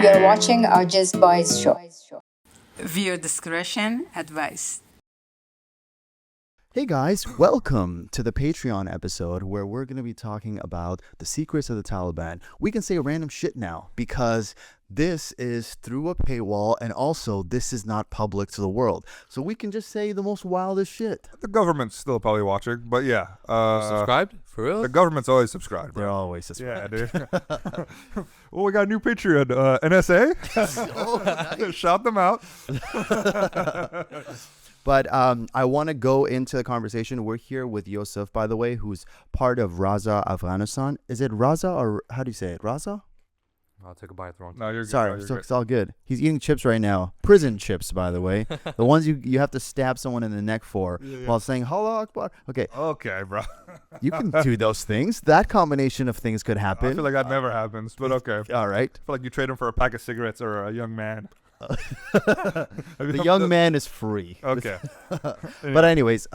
You're watching Awjiz Boys Show. Viewer discretion advised. Hey guys, welcome to the Patreon episode where we're going to be talking about the secrets of the Taliban. We can say random shit now because this is through a paywall and also this is not public to the world. So we can just say the most wildest shit. The government's still probably watching, but yeah. Subscribed? For real? The government's always subscribed, bro. They're always subscribed. Yeah, dude. Well, we got a new Patreon, NSA. Oh, nice. Shout them out. But I want to go into the conversation. We're here with Yosaf, by the way, who's part of Raza Afghanistan. Is it Raza or how do you say it? Raza? I'll take a bite at the wrong time. No, you're good. Sorry, No, you're it's all good. He's eating chips right now. Prison chips, by the way. The ones you have to stab someone in the neck for while saying, Allah Akbar. Okay, Okay, bro. you can do those things. That combination of things could I happen. feel like that never happens, but okay. All right. I feel like you trade him for a pack of cigarettes or a young man. The young man is free. Okay. But anyways,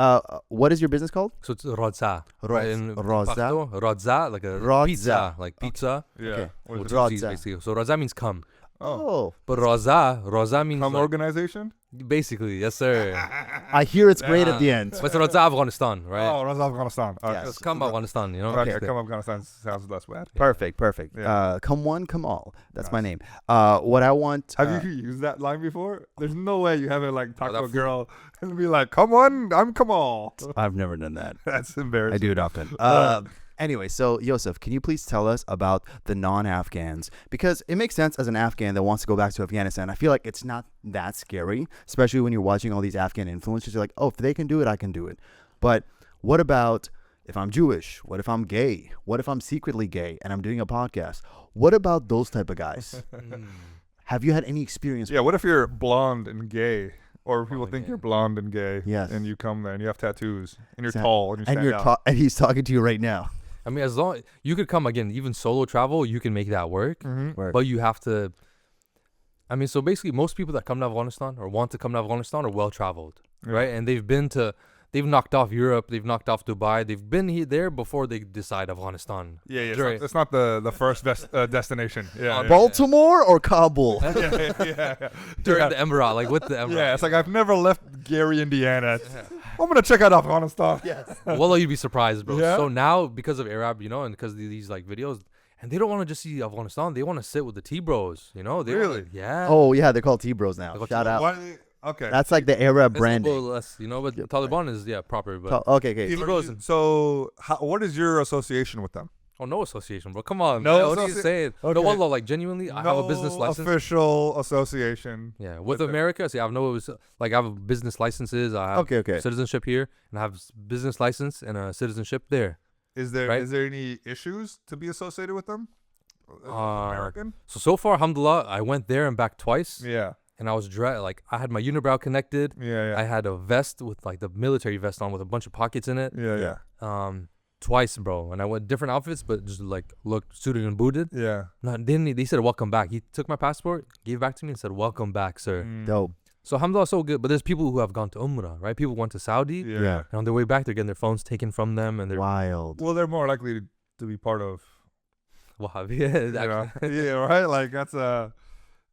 what is your business called? So it's Raza. Raza? Raza, like a Raza. pizza. Like pizza. Yeah. Okay. What is With it? Raza. cheese, basically. So Raza means come. Oh, But Raza means Some like, organization? basically, yes sir. I hear it's great at the end. But it's Raza Afghanistan, right? Oh, Raza Afghanistan. Okay. Yes. It's come Afghanistan, you know? Okay, Okay. come Afghanistan sounds less bad. Perfect. Yeah. Come one, come all. That's my Nice. name. What I want. Have you used that line before? There's no way you haven't like talked to that a girl and be like, "Come on, I'm Kamal." I've never done that. That's embarrassing. I do it often. Anyway, so Yosaf, can you please tell us about the non-Afghans? Because it makes sense as an Afghan that wants to go back to Afghanistan. I feel like it's not that scary, especially when you're watching all these Afghan influencers. You're like, oh, if they can do it, I can do it. But what about if I'm Jewish? What if I'm gay? What if I'm secretly gay and I'm doing a podcast? What about those type of guys? Have you had any experience? Yeah, what if you're blonde and gay? Or people think gay. you're blonde and gay. Yes. And you come there and you have tattoos and you're Exactly. tall and you stand And out. and he's talking to you right now. I mean, as long you could come again, even solo travel, you can make that work. Mhm. Word. But you have to. I mean, so basically, most people that come to Afghanistan or want to come to Afghanistan are well traveled, Yeah. right? And they've knocked off Europe, they've knocked off Dubai, they've been there before they decide Afghanistan. Yeah, yeah. Dre- It's not the first destination. Yeah. Baltimore or Kabul? yeah. During the Emirate, like with the Emirate. Yeah, it's like I've never left Gary, Indiana. I'm gonna check out Afghanistan. Yes. Well, you'd be surprised, bro. Yeah? So now, because of Arab, you know, and because of these like videos, and they don't want to just see Afghanistan, they want to sit with the T-bros, you know? They wanna- Really? yeah. Oh, yeah, they're called T-Bros now. They're called Shout out. Why- Okay. That's like the Arab It's a branding. little less, you know, but Taliban is, proper, but... Okay, okay. T-Bros. So, what is your association with them? Oh, no association, bro. Come on. No man. What are you associ- saying? Okay. No, wallah, like, genuinely, I have a business No license. official association. Yeah, with with them. America, see, I have business licenses, I have Okay. citizenship here, and I have business license and a citizenship there. Is there Right. any issues to be associated with them? American? So far, alhamdulillah, I went there and back twice, Yeah. and I was I had my unibrow connected. Yeah. I had a vest with like the military vest on with a bunch of pockets in it. Yeah. Twice, bro. And I went different outfits, but just like looked suited and booted. Yeah. No, they said welcome back. He took my passport, gave it back to me, and said welcome back, sir. Mm. Dope. So alhamdulillah, so good. But there's people who have gone to Umrah, right? People went to Saudi, Yeah. and on their way back, they're getting their phones taken from them, and they're Wild. Well, they're more likely to be part of. Wahhabi. You know? Yeah. Right. Like that's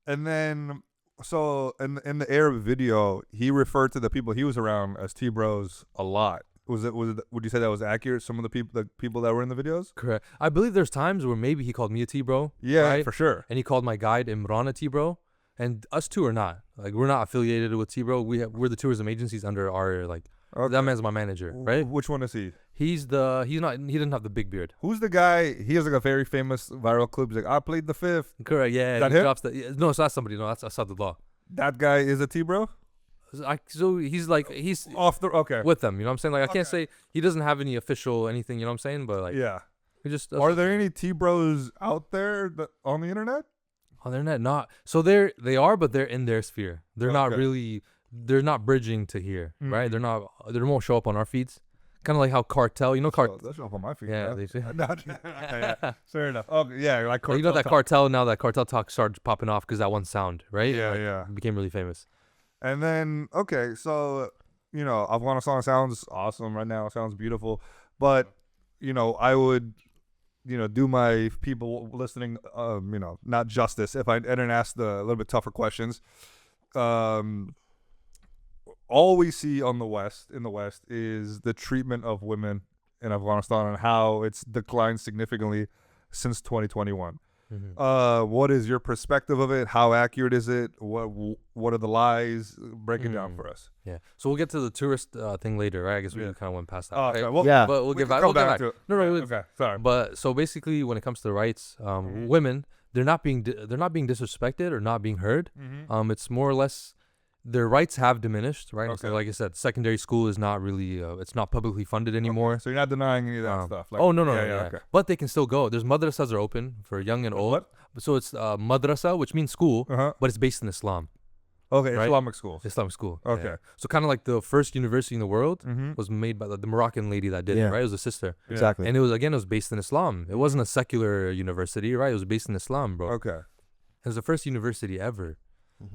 and then so in the Arab video, he referred to the people he was around as T-bros a lot. Was it? Would you say that was accurate? Some of the people that were in the videos. Correct. I believe there's times where maybe he called me a T-bro. Yeah, right? for sure. And he called my guide Imran a T-bro. And us two are not. Like, we're not affiliated with T-bro. We're the tourism agencies under our, like, Okay. that man's my manager, right? Which one is he? He didn't have the big beard. Who's the guy? He has like a very famous viral clip. He's like, I played the fifth. Correct, yeah. That he him? drops the, yeah, no, it's not somebody. No, that's Asadullah. That guy is a T-bro? So he's Off the, okay. with them, you know what I'm saying? Like, I can't Okay. say he doesn't have any official anything, you know what I'm saying? But, like, Yeah. he just... Are there any T-bros out there on the internet? On the internet, not. So they are, but they're in their sphere. They're not Okay. really, they're not bridging to here, right? They won't show up on our feeds. Kind of like how Cartel, you know, That's show up on my feed. yeah, bro. they say. Okay, yeah. Fair enough. Okay, yeah, like Like, you know that talk. Cartel, now that Cartel talk started popping off because that one sound, right? Yeah, Like, yeah. it became really famous. And then, okay, so, you know, Afghanistan sounds awesome right now. It sounds beautiful. But, you know, I would do my people listening, not justice if I didn't ask the a little bit tougher questions. All we see in the West is the treatment of women in Afghanistan and how it's declined significantly since 2021. What is your perspective of it? How accurate is it? What are the lies? Break it down for us. Yeah. So we'll get to the tourist thing later, right? I guess we kind of went past that. Okay. Right? Well, Yeah. But we'll we get can back. come We'll get back back. to it. No, Okay. Sorry. But so basically, when it comes to the rights, women, they're not being disrespected or not being heard. It's more or less their rights have diminished, right? Okay. So like I said, secondary school is not really it's not publicly funded anymore. Okay. So you're not denying any of that stuff. Like, No. Yeah. Okay. But they can still go. There's madrasas are open for young and old. What? So it's madrasa, which means school, but it's based in Islam. Okay. Right? Islamic schools. Islamic school. Okay. Yeah. So kind of like the first university in the world was made by the Moroccan lady that did it, Yeah. right? It was a sister. Exactly. And it was based in Islam. It wasn't a secular university, right? It was based in Islam, bro. Okay. It was the first university ever.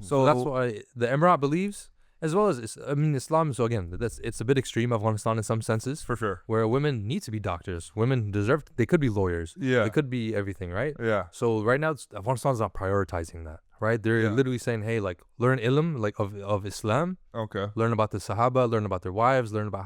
So So that's why the Emirate believes, as well as Islam. So again, it's a bit extreme, Afghanistan in some senses, for sure. where women need to be doctors. Women deserve. They could be lawyers. Yeah. They could be everything, right? Yeah. So right now, Afghanistan's not prioritizing that, right? They're Yeah. literally saying, hey, like learn ilm, like of Islam, Okay. learn about the Sahaba, learn about their wives, learn about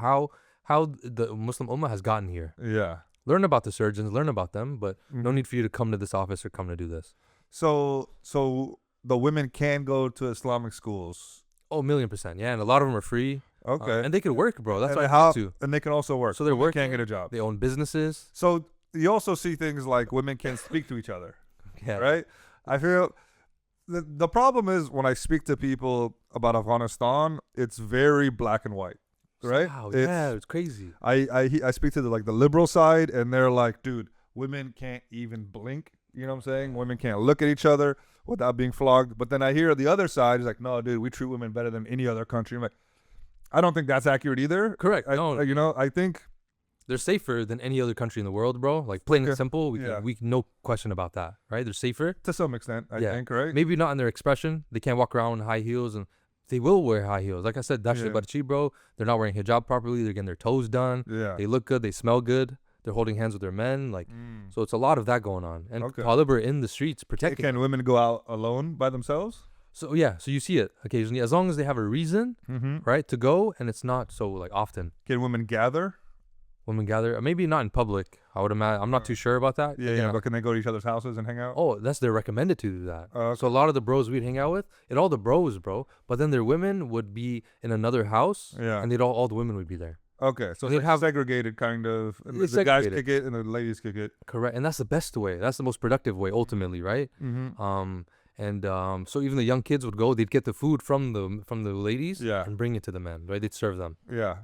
how the Muslim Ummah has gotten here. Yeah. Learn about the surgeons, learn about them, but no Mhm. need for you to come to this office or come to do this. So the women can go to Islamic schools. Oh, 1,000,000%, yeah, and a lot of them are free. Okay. And they could work, bro. That's and why I how? have to. And they can also work. So they're Women working. Can't get a job. They own businesses. So you also see things like women can't speak to each other, Yeah. right? I feel the problem is when I speak to people about Afghanistan, it's very black and white, right? Wow, It's- yeah, it's crazy. I speak to the liberal side, and they're like, dude, women can't even blink. You know what I'm saying? Women can't look at each other without being flogged. But then I hear the other side is like, no, dude, we treat women better than any other country. I'm like, I don't think that's accurate either. Correct. No, I think they're safer than any other country in the world, bro. Like plain Okay. and simple, Yeah. we no question about that, right? They're safer. to some extent, I Yeah. think, right? Maybe not in their expression. They can't walk around in high heels, and they will wear high heels. Like I said, that's Yeah. Barchi, bro. They're not wearing hijab properly. They're getting their toes done. Yeah. They look good. They smell good. They're holding hands with their men. Like, so it's a lot of that going on. And Okay. Talib are in the streets protecting. Can women go out alone by themselves? So yeah, so you see it occasionally, as long as they have a reason, right, to go, and it's not so like often. Can women gather? Women gather, maybe not in public. I would imagine. I'm not too sure about that. Yeah, Again, But can they go to each other's houses and hang out? Oh, they're recommended to do that. Oh, okay. So a lot of the bros we'd hang out with, and all the bros, bro. But then their women would be in another house, Yeah. and all the women would be there. Okay, so They'd it's like have- segregated kind of. And It's the guys segregated. kick it and the ladies kick it. Correct, and that's the best way. That's the most productive way, ultimately, right? So even the young kids would go. They'd get the food from the ladies, Yeah. and bring it to the men, right? They'd serve them. Yeah.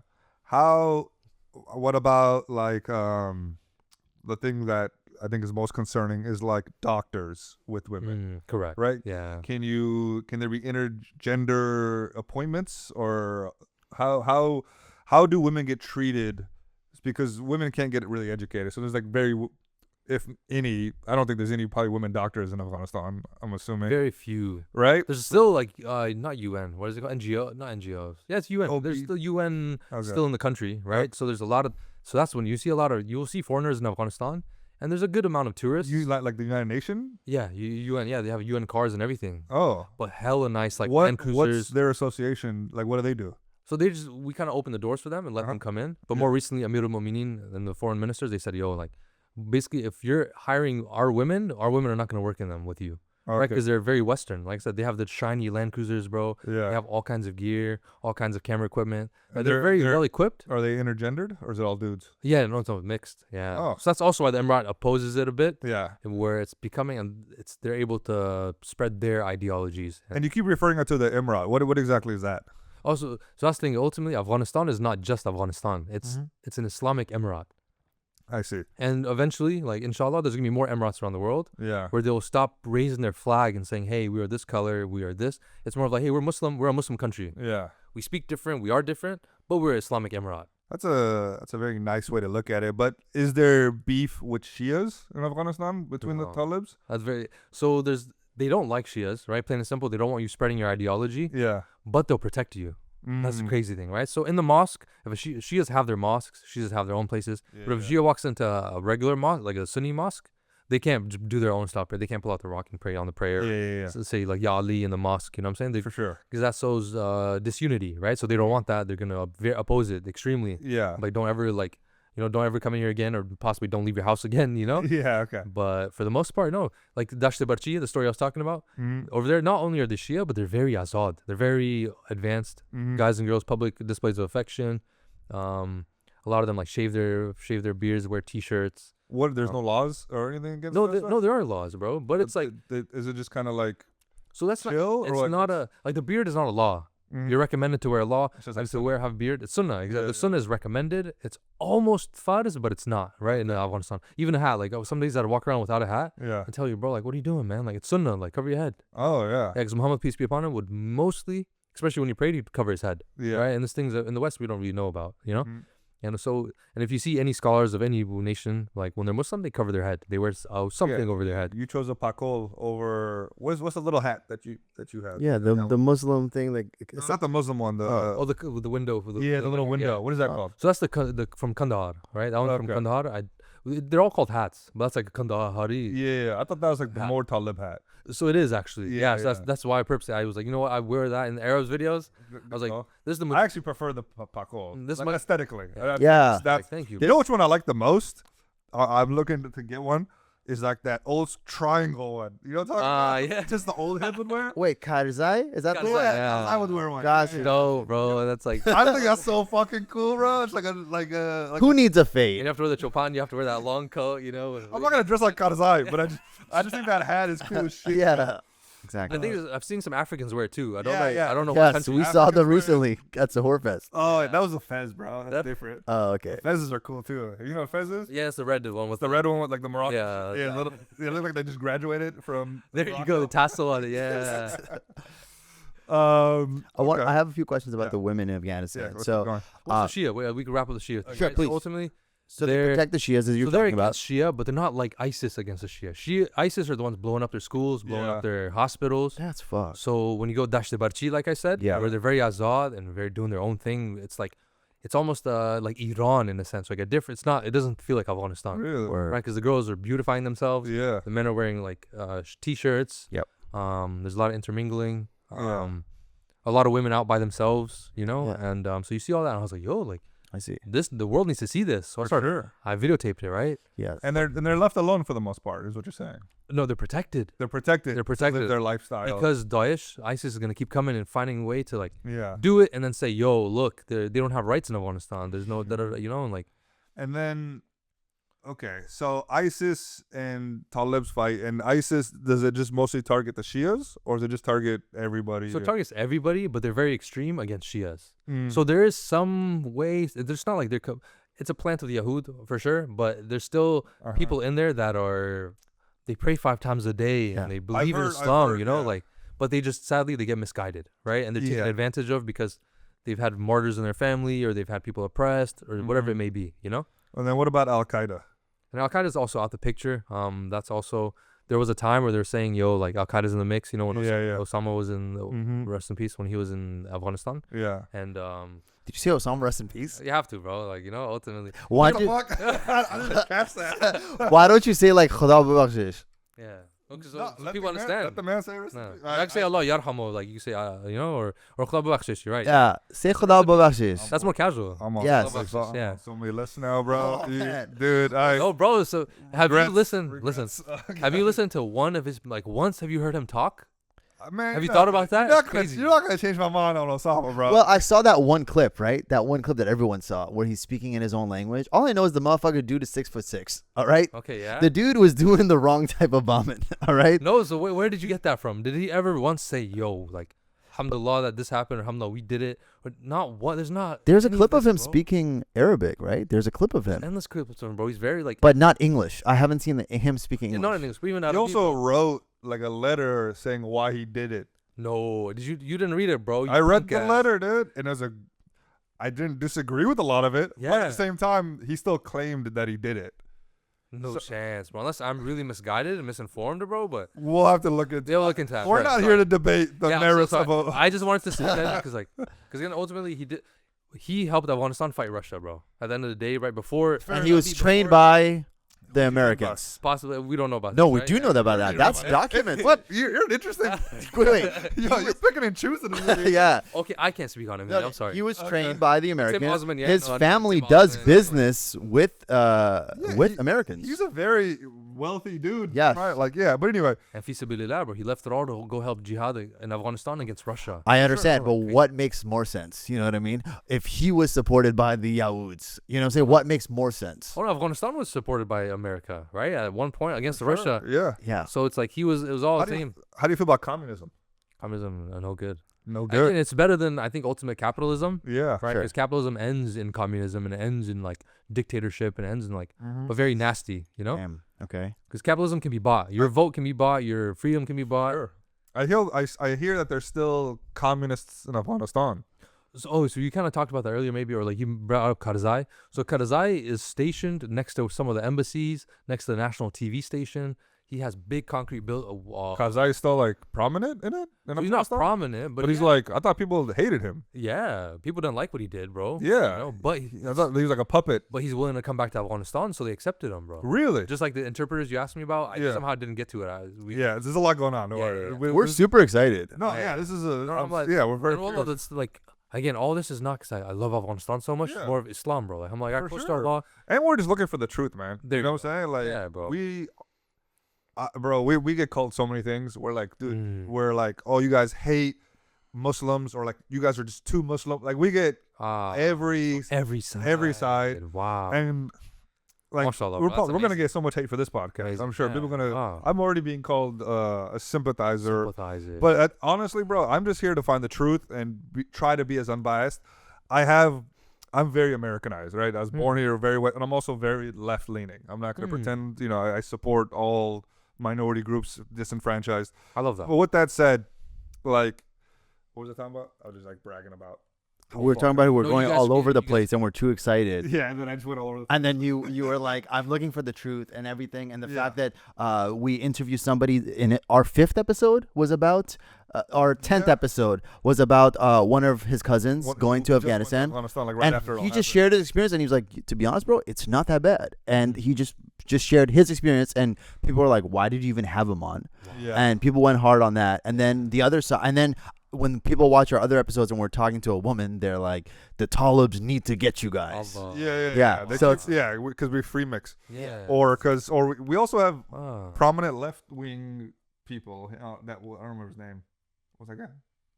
What about like the thing that I think is most concerning is like doctors with women, Correct. right? Yeah. Can there be intergender appointments, or how do women get treated? It's because women can't get really educated. So there's like if any, I don't think there's any probably women doctors in Afghanistan, I'm assuming. Very few. Right? There's still like not UN. What is it called? NGO? Not NGOs. Yeah, it's UN. There's still UN Okay. still in the country, right? So there's a lot of. So that's when you will see foreigners in Afghanistan, and there's a good amount of tourists. You like the United Nations? Yeah, UN. Yeah, they have UN cars and everything. Oh. But hella nice, like Land What's Cruisers. their association? Like, what do they do? So we kind of opened the doors for them and let them come in. But more recently, Amir al-Mu'mineen and the foreign ministers, they said, yo, like, basically, if you're hiring our women are not going to work in them with you. Right? Okay. Because they're very Western. Like I said, they have the shiny Land Cruisers, bro. Yeah. They have all kinds of gear, all kinds of camera equipment. And They're very they're- well equipped. Are they intergendered, or is it all dudes? Yeah, no, it's mixed. Yeah. Oh. So that's also why the Emirate opposes it a bit. Yeah. And where it's becoming, and they're able to spread their ideologies. And you keep referring to the Emirate. What exactly is that? Also, so that's the thing. Ultimately, Afghanistan is not just Afghanistan. It's an Islamic Emirate. I see. And eventually, like inshallah, there's gonna be more Emirates around the world Yeah. where they'll stop raising their flag and saying, "Hey, we are this color, we are this." It's more of like, "Hey, we're Muslim. We're a Muslim country. Yeah. We speak different. We are different, but we're Islamic Emirate." That's a very nice way to look at it. But is there beef with Shias in Afghanistan between the No. Talibs? That's very. So they don't like Shias, right? Plain and simple. They don't want you spreading your ideology, Yeah. but they'll protect you. That's the crazy thing, right? So in the mosque, if a Shias have their mosques, Shias have their own places. Yeah, But if a Shia walks into a regular mosque, like a Sunni mosque, they can't do their own stuff. They can't pull out the rock and pray on the prayer. Yeah. So say like Ya Ali in the mosque. You know what I'm saying? For sure. Because that shows disunity, right? So they don't want that. They're gonna oppose it extremely. Yeah. Like don't ever come in here again, or possibly don't leave your house again. You know? Yeah. Okay. But for the most part, no. Like Dasht Barchi, the story I was talking about, over there, not only are they Shia, but they're very azad. They're very advanced. Guys and girls, public displays of affection. A lot of them like shave their beards, wear T-shirts. What? There's no laws or anything against No, that stuff? no, there are laws, bro. But it's like, is it just kind of like so that's chill? not. It's not a like the beard is not a law. You're recommended to wear a law. It's just Like like to have a beard. It's sunnah. Exactly. The sunnah is recommended. It's almost farz, but it's not, right? In Afghanistan. Even a hat. Like some days I walk around without a hat. Yeah. I tell you, bro, like, what are you doing, man? Like, it's sunnah. Like, cover your head. Oh yeah. Yeah, because Muhammad, peace be upon him, would mostly, especially when he prayed, he'd cover his head. Yeah. Right? And there's things that in the West we don't really know about, you know? And so, and if you see any scholars of any nation, like when they're Muslim, they cover their head. They wear something over their head. You chose a pakol over what's the little hat that you have? Yeah, the Muslim thing, like It's not the Muslim one. The The window. the little window. Yeah. What is that called? So that's the from Kandahar, right? That one from Okay. Kandahar. They're all called hats, but that's like a Kandahari. Yeah, I thought that was like the Hat. more Talib hat. So it is actually. Yeah, Yeah, so that's why purposely I was like, you know what? I wear that in the Arabs videos. I was like, this is the. I actually prefer the pakol. This Like might- aesthetically. Yeah. That's, thank you. you know which one I like the most? I'm looking to get one. Is like that old triangle one. You know what I'm talking about? Yeah. Just the old head would wear. wait, Karzai? Is that the Karzai, one? yeah. I would wear one. Gosh, No, bro, that's like. I think that's so fucking cool, bro. It's like Who needs a You fade? have to wear the chopan. You have to wear that long coat. You know. I'm not gonna dress like Karzai, but I just think that hat is cool as shit. Yeah, exactly. I think I've seen some Africans wear it too. I don't Yeah, know. yeah. I don't know what Yes, country. we saw them Africans wear it. recently at Sahur Fest. Oh, that was a fez, bro. That's That- different. Oh, okay. Fezes are cool too. You know what fez is? Yeah, it's the red one with The red one with like the Moroccan. Yeah. Yeah. They look like they just graduated from. There you go, the tassel on it. Yeah. I have a few questions about Yeah. the women in Yeah. Afghanistan. Let's So, keep going. What's the Shia? We can wrap up the Shia. Sure, Right? please. So ultimately, so they they're- protect the Shias as you're so they're talking about. against Shia, but they're not like ISIS against the Shia. ISIS are the ones blowing up their schools, blowing Yeah. up their hospitals. That's fucked. So when you go Dasht Barchi, like I said, Yeah. where they're very azad and very doing their own thing, it's like, it's almost like Iran in a sense, like a different. It's not. It doesn't feel like Afghanistan, Really? Or- right? Because the girls are beautifying themselves. Yeah. The men are wearing like t-shirts. Yep. There's a lot of intermingling. Yeah. A lot of women out by themselves, you know. Yeah. And so you see all that, and I was like, yo, like I see. the world needs to see this. So I For started. sure. I videotaped it, right? Yes. And they're left alone for the most part, is what you're saying. No, they're protected They're protected. They're to protected live their lifestyle. because Daesh, ISIS is gonna keep coming and finding a way to like Yeah. do it and then say, yo, look, they don't have rights in Afghanistan. There's no, you know, and like. And then, okay, so ISIS and Talib's fight, and ISIS, does it just mostly target the Shias, or does it just target everybody? So it targets everybody, but they're very extreme against Shias. Mm. So there is some ways. There's not like it's a plant of the Yahud for sure, but there's still people in there that they pray 5 times a day Yeah. and they believe in I've Islam, heard, you know, yeah. like, but they just sadly they get misguided, right? And they're taken Yeah. advantage of because they've had martyrs in their family or they've had people oppressed or whatever it may be, you know. And then what about Al Qaeda? And Al Qaeda is also out the picture. That's also there was a time where they were saying, yo, like Al Qaeda's in the mix, you know, when Yeah. Osama was in Mhm. rest in peace when he was in Afghanistan, Yeah. and Did you say Osama rest in peace? you have to, bro, like, you know, ultimately, Why What do the fuck? I didn't catch that. Why don't you say like Khuda bakhshish? yeah. Okay, so, No, so let people the man- understand. Let the man say rest. No. in peace. You can say Allah yarhamu, like you say, you know, or Khuda bakhshish, you're right. Yeah, say Khuda bakhshish. That's more casual. I'm on Yes. Yeah. so many lists now, bro. Oh, man. Dude, I. Oh, bro, so have you Regrets, listened? regrets. Listen, have you listened to one of his like once? Have you heard him talk? Man, Have you no, thought about that? You're It's not, gonna, crazy. you're not gonna change my mind on Osama, bro. Well, I saw that one clip, right? That one clip that everyone saw where he's speaking in his own language. All I know is the motherfucker dude is 6'6". All right. Okay, yeah. The dude was doing the wrong type of bombing. All right. No, so where did you get that from? Did he ever once say, "Yo, like, alhamdulillah that this happened," or "Alhamdulillah we did it"? Or not what? There's not. There's a any clip of this, him bro. speaking Arabic, right? There's a clip of him, Endless clips of him, bro. He's very like. but not English. I haven't seen him speaking Yeah, English. not in English. But even he Arabic. also wrote like a letter saying why he did it. No, did you? You didn't read it, bro. You I read the punk ass. letter, dude, and I didn't disagree with a lot of it. But at Yeah. the same time, he still claimed that he did it. No chance, bro. Unless I'm really misguided and misinformed, bro. But We'll have to look at. they'll look into that. We're Right, not sorry. here to debate the Yeah, merits so of a. I just wanted to say that because then ultimately he helped Afghanistan fight Russia, bro. At the end of the day, right before, And he was trained by the Americans. possibly we don't know about. No, this, we right? do know about that. That's documented. What? You're an interesting. Wait. Yo, you're picking and choosing. Yeah. Okay, I can't speak on him. No, I'm sorry. He was trained by the Americans. Osman, yeah, His no, family Tim does Osman. business with Americans. He's a very wealthy dude. Yes. Right. Like but anyway. And fi sabilillah, bro, he left it all to go help jihad in Afghanistan against Russia. I understand, Sure, but what makes more sense? You know what I mean? If he was supported by the Yauds, you know what I'm saying? What makes more sense? Oh, no, Afghanistan was supported by America, right? At one point against Russia. Yeah. Yeah. So it's like it was all How the do, same. you, how do you feel about communism? Communism, no good. No I good. think it's better than I think ultimate capitalism, Yeah. right? Sure. Because capitalism ends in communism and it ends in like dictatorship and ends in like, but very nasty, you know? Damn. Okay. Because capitalism can be bought. Your vote can be bought. Your freedom can be bought. Sure. I hear that there's still communists in Afghanistan. So you kind of talked about that earlier, maybe, or like you brought up Karzai. So Karzai is stationed next to some of the embassies, next to the national TV station. He has big concrete built. Karzai is still like prominent in it. In So he's not Afghanistan? prominent, But he's yeah. like, I thought people hated him. Yeah, people didn't like what he did, bro. Yeah. You know, but I thought he was like a puppet. but he's willing to come back to Afghanistan, so they accepted him, bro. Really? Just like the interpreters you asked me about, I Yeah. somehow didn't get to it. Yeah. There's a lot going on. Don't Yeah, worry. yeah. We're super excited. No, yeah. This is a. I'm like- yeah, we're very. And all of it's like, again, all this is not because I love Afghanistan so much. Yeah. More of Islam, bro. Like I'm like, I For pushed sure. Allah. And we're just looking for the truth, man. There you know you what I'm saying? Like, Yeah, bro. we get called so many things. We're like, dude, we're like, oh, you guys hate Muslims, or like, you guys are just too Muslim. Like, we get every side. Wow. and like Mashallah, we're, bro, that's we're gonna amazing. get so much hate for this podcast. Amazing. I'm sure Yeah. people are gonna. Wow. I'm already being called a sympathizer. Sympathizer. But honestly, bro, I'm just here to find the truth and try to be as unbiased. I'm very Americanized, right? I was born here and I'm also very left leaning. I'm not gonna pretend, I support all minority groups disenfranchised. I love that. But with that said, like, what was I talking about? I was just like bragging about. We're talking about we're No, you going guys all get- over the you guys- place and we're too excited. Yeah, and then I just went all over. And then you were like, I'm looking for the truth and everything. And the Yeah. fact that we interviewed somebody in it. Our 5th episode was about, our 10th episode was about one of his cousins going to Afghanistan. Afghanistan, like right And after it all he just happened. shared his experience, and he was like, to be honest, bro, it's not that bad. And he just shared his experience, and people were like, why did you even have him on? Yeah. And people went hard on that. And then the other side, and then when people watch our other episodes and we're talking to a woman, they're like, the Talibs need to get you guys. Allah. Yeah, They so keep- yeah, because we free mix, Yeah. or we also have Ah. prominent left wing people. I don't remember his name. What's that guy?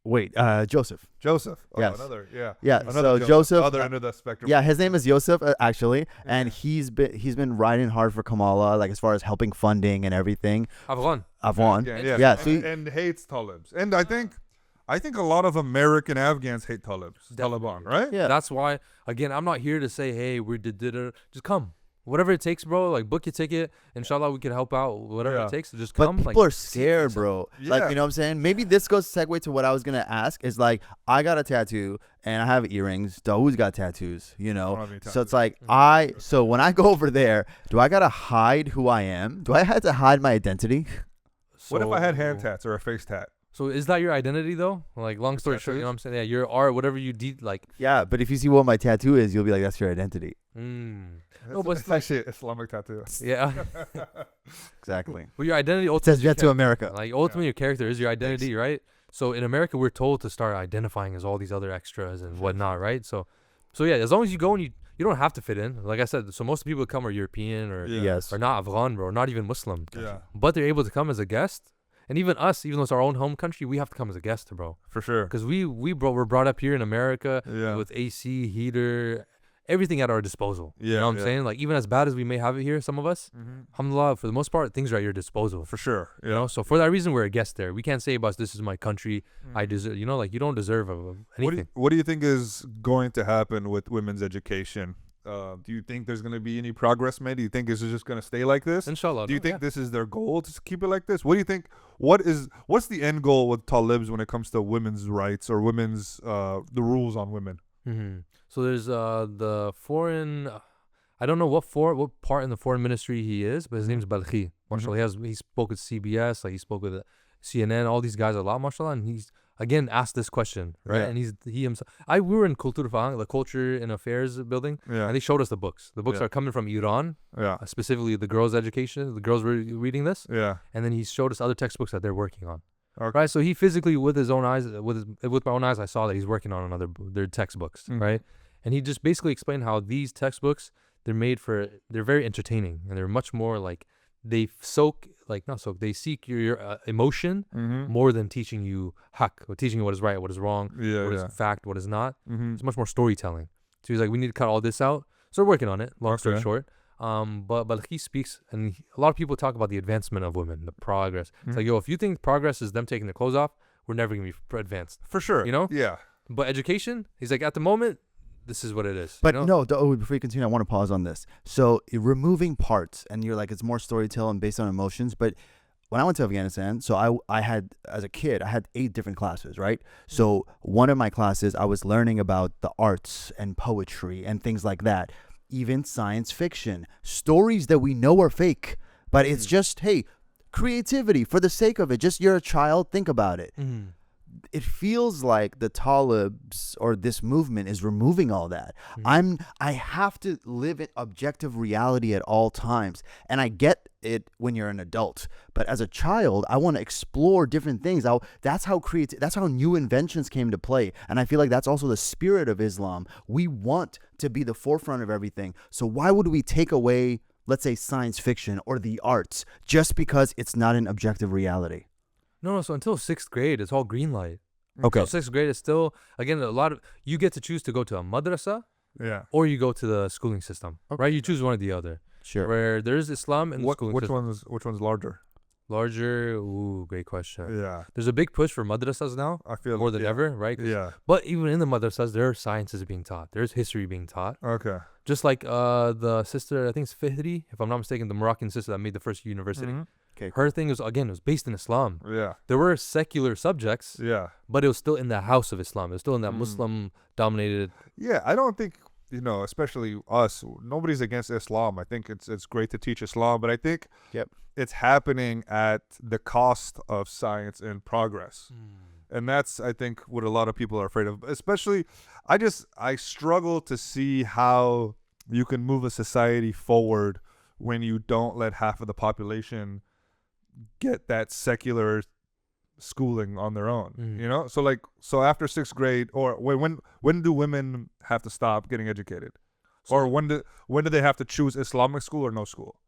Wait, Joseph. Joseph. Oh, Yes. another. Yeah. Yeah, Another so Joseph. Other end of the spectrum. Yeah, his name is Yosaf, actually, and Yeah. he's been riding hard for Kamala, like as far as helping funding and everything. Afghan. Afghan. Yeah. so he- and hates Talibs, and I think a lot of American Afghans hate Taliban, right? Yeah. That's why, again, I'm not here to say, hey, we did it. Just come. Whatever it takes, bro. Like, book your ticket. Inshallah, we can help out. Whatever Yeah. it takes. Just But come. people like, are scared, bro. Like, Yeah. you know what I'm saying? Maybe this goes segue to what I was gonna ask. Is like, I got a tattoo and I have earrings. Dawood's got tattoos. You I don't know, have any so it's tattoos. like So when I go over there, do I gotta hide who I am? Do I have to hide my identity? What if I had hand so- tats or a face tat? So is that your identity though? Like, long story short, you know what I'm saying? Yeah, your art, whatever you did, like. Yeah, but if you see what my tattoo is, you'll be like, that's your identity. No, but It's actually an Islamic tattoo. Yeah. Exactly. Well, your identity It ultimately. says Jet to America. Like, ultimately, your character is your identity, right? So in America, we're told to start identifying as all these other extras and whatnot, right? So yeah, as long as you go and you don't have to fit in. Like I said, so most people who come are European or Yeah. Yes. or not Afghan, bro, not even Muslim. Yeah, But they're able to come as a guest. And even us, even though it's our own home country, we have to come as a guest, bro. for sure. Because we're brought up here in America Yeah. with AC, heater, everything at our disposal. You Yeah, know what I'm yeah. saying? Like, even as bad as we may have it here, some of us, alhamdulillah, for the most part, things are at your disposal. For sure. You know, so for that reason, we're a guest there. We can't say about this is my country. I deserve, you know, like you don't deserve anything. What do you think is going to happen with women's education? Do you think there's going to be any progress made? Do you think this is just going to stay like this? Inshallah. Do you no, think yeah. this is their goal to keep it like this? What do you think? What's the end goal with Talibs when it comes to women's rights or women's the rules on women? So there's the foreign. I don't know what part in the foreign ministry he is, but his name's Balkhi. Mashallah, he spoke with CBS, like he spoke with CNN, all these guys a lot, mashallah, and he's again asked this question, right? Yeah. And he himself. we were in Kultur Fahang, the Culture and Affairs building, Yeah. and they showed us the books. The books Yeah. are coming from Iran, Yeah. specifically the girls' education. The girls were reading this, Yeah. and then he showed us other textbooks that they're working on. Okay. Right, so he physically, with his own eyes, with my own eyes, I saw that he's working on their textbooks, right? And he just basically explained how these textbooks they're very entertaining, and they're much more like they seek your emotion more than teaching you haq, or teaching you what is right, what is wrong, what is fact, what is not. It's much more storytelling. So he's like, we need to cut all this out. So we're working on it. Long story short. But he speaks, and a lot of people talk about the advancement of women, the progress. It's like, yo, if you think progress is them taking their clothes off, we're never gonna be advanced. For sure. You know? Yeah. But education, he's like, at the moment, this is what it is. But you know? before you continue, I want to pause on this. So removing parts, and you're like, it's more storytelling based on emotions. But when I went to Afghanistan, so I had, as a kid, I had 8 different classes, right? So one of my classes, I was learning about the arts and poetry and things like that. Even science fiction, stories that we know are fake, but it's just, hey, creativity for the sake of it. Just, you're a child, think about it. It feels like the Talibs or this movement is removing all that. I have to live in objective reality at all times, and I get it when you're an adult, but as a child, I want to explore different things. That's how new inventions came to play, and I feel like that's also the spirit of Islam. We want to be the forefront of everything. So why would we take away, let's say, science fiction or the arts just because it's not an objective reality? No, so until 6th grade, it's all green light. Okay. So 6th grade is still, again, you get to choose to go to a madrasa Yeah. or you go to the schooling system, right? You choose one or the other. Sure. Where there is Islam in the schooling Which system. which one's larger? Larger, great question. Yeah. There's a big push for madrasas now, I feel more than ever, right? Yeah. But even in the madrasas, there are sciences being taught. There's history being taught. Okay. Just like the sister, I think it's Fihri, if I'm not mistaken, the Moroccan sister that made the first university. Okay. Her thing was based in Islam. Yeah. There were secular subjects, Yeah. but it was still in the house of Islam. It was still in that Muslim-dominated. Yeah. I don't think, especially us, nobody's against Islam. I think it's great to teach Islam, but I think it's happening at the cost of science and progress. And that's, I think, what a lot of people are afraid of. Especially, I struggle to see how you can move a society forward when you don't let half of the population get that secular schooling on their own. So after 6th grade, or when do women have to stop getting educated, or when do they have to choose Islamic school or no school?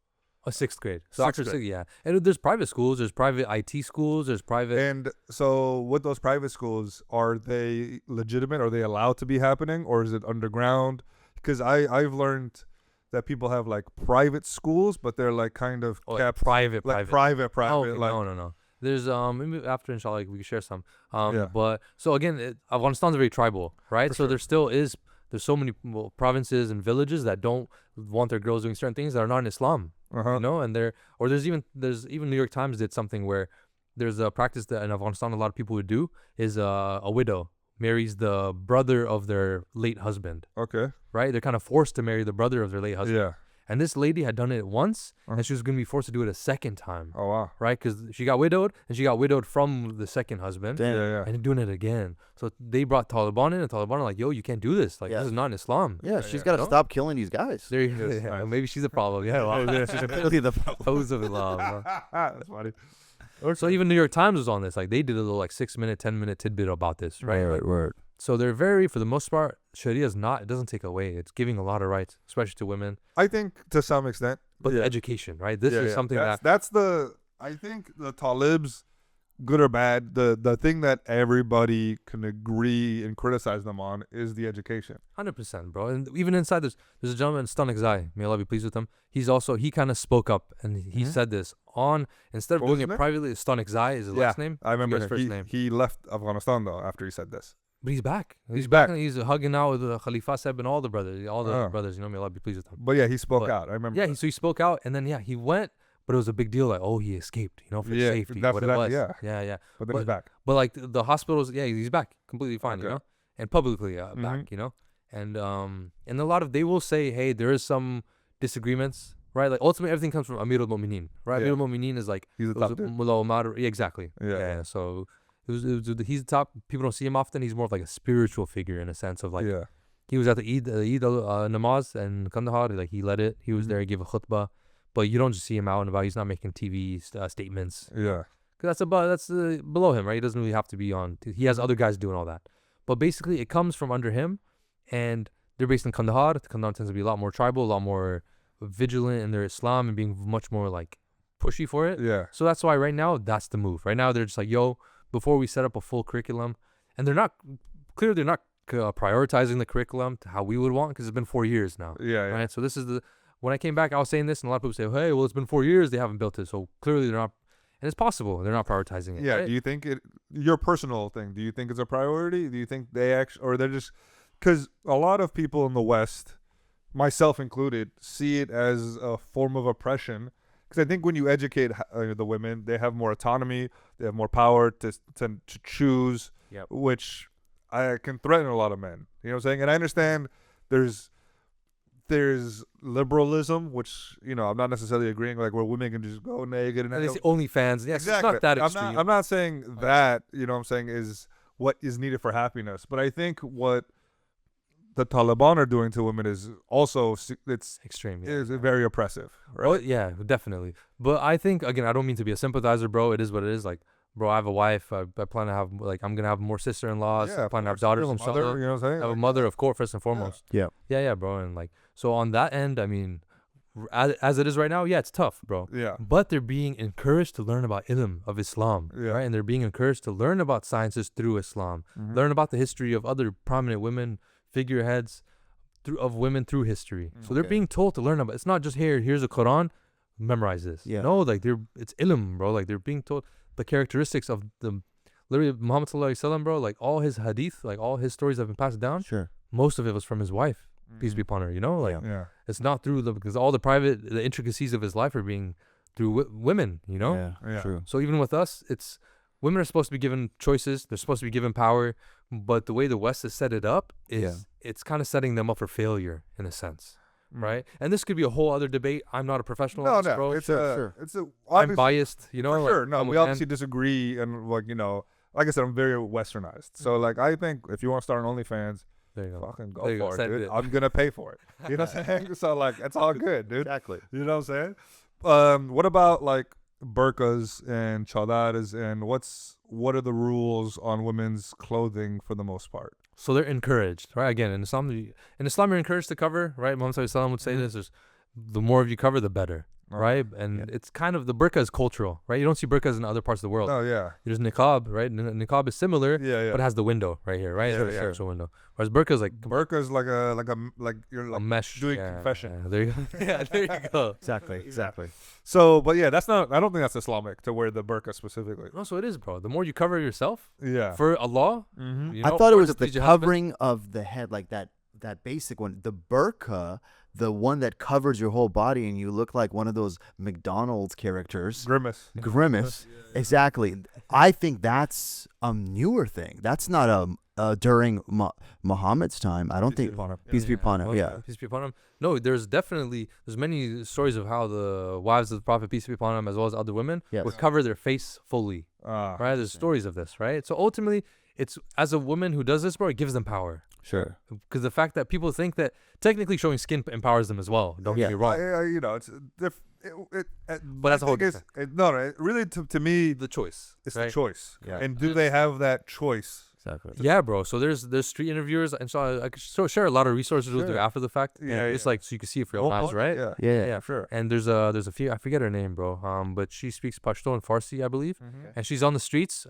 6th grade. So 6th after grade. 6th, yeah. And there's private schools, there's private IT schools, there's private. And so with those private schools, are they legitimate? Are they allowed to be happening, or is it underground? Because I've learned that people have like private schools, but they're like kind of kept private. private. Oh, okay. Like, No. There's maybe after inshallah we can share some. Yeah. But so again, Afghanistan's very tribal, right? So there still is. There's so many provinces and villages that don't want their girls doing certain things that are not in Islam, and there's even New York Times did something where there's a practice that in Afghanistan a lot of people would do is a widow marries the brother of their late husband. Okay. Right? They're kind of forced to marry the brother of their late husband. Yeah. And this lady had done it once, and she was going to be forced to do it a second time. Oh wow. Right? Because she got widowed, and she got widowed from the second husband. Yeah. And doing it again. So they brought Taliban in, and Taliban are like, yo, you can't do this. Like, this is not in Islam. Yeah, she's got to stop killing these guys. There you Yes, go. nice. Maybe she's a problem. Yeah, well, She's clearly the problem. Pose of Islam. That's funny. So even New York Times was on this. Like, they did a little, 6-minute, 10-minute tidbit about this, right? Word. So they're very, for the most part, Sharia is not, it doesn't take away. It's giving a lot of rights, especially to women. I think to some extent. But the education, right? This is something I think the Talibs, good or bad, the thing that everybody can agree and criticize them on is the education. 100%, bro. And even inside, there's a gentleman, Stanik Zai, may Allah be pleased with him. He kind of spoke up, and he said this instead of What was doing his it privately, Stanik Zai is his last name. I remember his him. first name. He left Afghanistan though after he said this. But he's back. He's back. He's hugging out with Khalifa Seb and all the brothers, may Allah be pleased with him. But yeah, he spoke out. I remember. Yeah, so he spoke out, and then he went, but it was a big deal. Like, he escaped, for safety. that's What it exactly- was. yeah. Yeah. But then he's back. But like the hospitals, he's back, completely fine, and publicly back, and a lot of they will say, hey, there is some disagreements, right? Like ultimately everything comes from Amir al-Mu'mineen, right? Yeah. Amir al-Mu'mineen is like He's the top dude. Mullah Omar, exactly. Yeah. So he's the top. People don't see him often. He's more of like a spiritual figure in a sense of like yeah. he was at the Eid namaz and Kandahar. Like he led it. He was there. He gave a khutbah, but you don't just see him out and about. He's not making TV statements. Yeah. Cause that's below him, right? He doesn't really have to be on. He has other guys doing all that. But basically, it comes from under him, and they're based in Kandahar. Kandahar tends to be a lot more tribal, a lot more vigilant in their Islam and being much more like pushy for it. Yeah. So that's why right now that's the move. Right now they're just like, yo, before we set up a full curriculum, and they're not prioritizing the curriculum to how we would want because it's been 4 years now. Yeah. Yeah. Right. So this is when I came back, I was saying this, and a lot of people say, hey, well, it's been 4 years, they haven't built it. So clearly they're not. And it's possible they're not prioritizing it. Yeah. Right? Do you think your personal thing? Do you think it's a priority? Do you think they actually, or they're just, because a lot of people in the West, myself included, see it as a form of oppression. Because I think when you educate the women, they have more autonomy, they have more power to choose, which can threaten a lot of men. You know what I'm saying? And I understand there's liberalism, which, you know, I'm not necessarily agreeing, like where women can just go naked and they say OnlyFans. Yes, exactly. It's not that extreme. I'm not saying that, you know what I'm saying, is what is needed for happiness. But I think what the Taliban are doing to women is also, it's extreme. Yeah. is very oppressive. Right? Oh, yeah, definitely. But I think, again, I don't mean to be a sympathizer, bro. It is what it is. Like, bro, I have a wife. I plan to have, like, I'm going to have more sister-in-laws. Yeah, I plan to have daughters. mother, you know what I'm saying? I have a mother, of course, first and foremost. Yeah. Yeah, bro. And, like, so on that end, I mean, as it is right now, yeah, it's tough, bro. Yeah. But they're being encouraged to learn about ilm of Islam, right? And they're being encouraged to learn about sciences through Islam, learn about the history of other prominent women, figureheads of women through history. So they're being told to learn about. It's not just here's a Quran, memorize this. Yeah. No, like it's ilm, bro. Like they're being told the characteristics of the literally Muhammad sallallahu alaihi wasallam, bro. Like all his hadith, like all his stories have been passed down. Sure. Most of it was from his wife, peace be upon her. You know, like Yeah. it's not through because all the intricacies of his life are being through women. You know. Yeah. True. So even with us, it's women are supposed to be given choices. They're supposed to be given power. But the way the West has set it up is it's kind of setting them up for failure in a sense, right? And this could be a whole other debate. I'm not a professional. No, bro. it's Sure. I'm biased, you know. For like, sure. No, I'm a we fan. obviously disagree, and like, you know, like I said, I'm very westernized. So like, I think if you want to start an OnlyFans, There you go. fucking There you go go. for it, Send dude. it. I'm gonna pay for it. You know what I'm saying? So like, it's all good, dude. Exactly. You know what I'm saying? What about like burqas and chadaras, and what are the rules on women's clothing for the most part? So they're encouraged, right? Again, in Islam, you're encouraged to cover, right? Muhammad sallallahu alaihi wasallam would say this: is the more of you cover, the better, right? And it's kind of the burqa is cultural, right? You don't see burqas in other parts of the world. Oh yeah. There's niqab, right? Niqab is similar, Yeah. but it has the window right here, right? Yeah, It's the yeah. actual window. Whereas burqa is like Burqa is like you're a like mesh doing yeah, confession. Yeah, there you go. Yeah, there you go. Exactly. So, but yeah, that's not. I don't think that's Islamic to wear the burqa specifically. No, so it is, bro. The more you cover yourself Yeah. for Allah, Mm-hmm. you I know, thought it or was to the please your husband. covering of the head, like that basic one. The burqa, the one that covers your whole body, and you look like one of those McDonald's characters. Grimace. Grimace. Exactly. I think that's a newer thing. That's not during Muhammad's time. I don't think. Peace be upon him. Yeah. Peace be upon him. No, there's many stories of how the wives of the Prophet, peace be upon him, as well as other women, Yes. would cover their face fully. Right? There's stories of this, right? So ultimately, it's as a woman who does this, bro, it gives them power. Sure. Because the fact that people think that technically showing skin empowers them as well. Don't get me wrong. You know, it's But that's a whole different. Really to me, The choice. it's right? the choice. Yeah. And do they have that choice? Exactly. Yeah, bro. So there's street interviewers, and so I could share a lot of resources with you Sure. after the fact. Yeah, It's like so you can see it for your own eyes, right? Yeah. Yeah. Sure. And there's a few, I forget her name, bro. But she speaks Pashto and Farsi, I believe. Mm-hmm. And she's on the streets.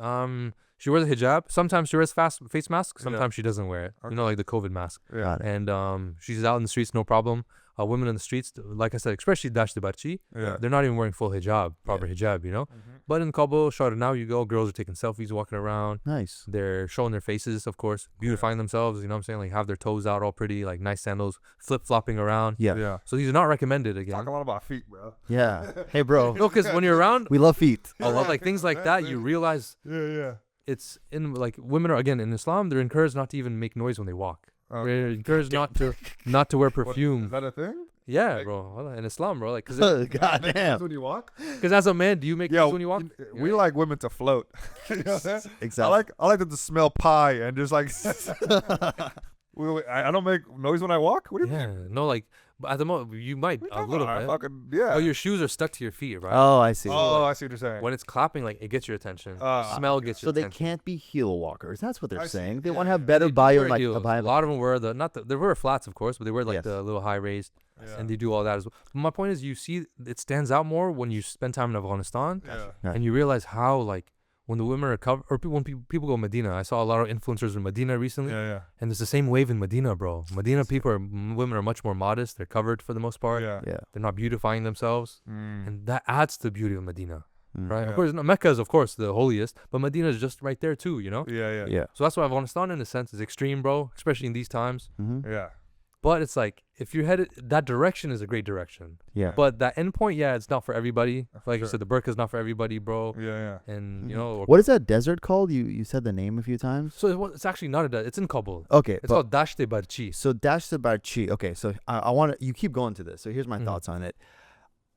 She wears a hijab. Sometimes she wears face mask. Sometimes she doesn't wear it. Okay. You know, like the COVID mask. Yeah. Got it. And she's out in the streets, no problem. Women in the streets, like I said, especially Dasht Barchi, Yeah. they're not even wearing full hijab, proper hijab, you know. But in Kabul, now you go, girls are taking selfies, walking around. Nice. They're showing their faces, of course, beautifying themselves. You know what I'm saying? Like have their toes out all pretty, like nice sandals, flip flopping around. Yeah. Yeah. So these are not recommended again. Talk a lot about feet, bro. Yeah. Hey, bro. No, because when you're around We love feet. a lot like things like that, you realize Yeah. it's in like women are again in Islam. They're encouraged not to even make noise when they walk. Okay. They're encouraged not to wear What, perfume. is that a thing? Yeah, bro. Hold on. In Islam, bro. Like, cause, God damn. when you walk. 'cause as a man, do you make Yo, when you walk? we like women to float. You know what I'm saying? Exactly. I like them to smell pie and just like. I don't make noise when I walk. What do you Yeah. mean? No, like, but at the moment you might a little I bit. fucking, yeah. But your shoes are stuck to your feet, right? Oh, I see. Oh, I see what you're saying. When it's clapping, like, it gets your attention. Smell gets So your they attention. can't be heel walkers. That's what they're I see. saying. They Yeah, want to yeah. have better They do bio, wear like heels. a A bio. lot of them wear they wear flats, of course, but they wear like Yes. the little high raised, Yeah. and they do all that as well. But my point is, you see, it stands out more when you spend time in Afghanistan, Yeah. Right. and you realize how, like, when the women are covered, or when people go Medina. I saw a lot of influencers in Medina recently, Yeah. and it's the same wave in Medina, bro. Medina women are much more modest. They're covered for the most part. Yeah. Yeah. They're not beautifying themselves, Mm. and that adds to the beauty of Medina, Mm. right? Yeah. Of course, Mecca is of course the holiest, but Medina is just right there too, you know. Yeah. Yeah. So that's why Afghanistan, in a sense, is extreme, bro, especially in these times. Mm-hmm. Yeah. But it's like, if you're headed, that direction is a great direction. Yeah. But that end point, yeah, it's not for everybody. Like you sure. said, the burqa is not for everybody, bro. Yeah. And, you know, What is that desert called? You said the name a few times. so it's actually not it's in Kabul. Okay. It's but- called Dasht-e Barchi. So Dash Barchi. Okay, so I want to. You keep going to this. So here's my Mhm. thoughts on it.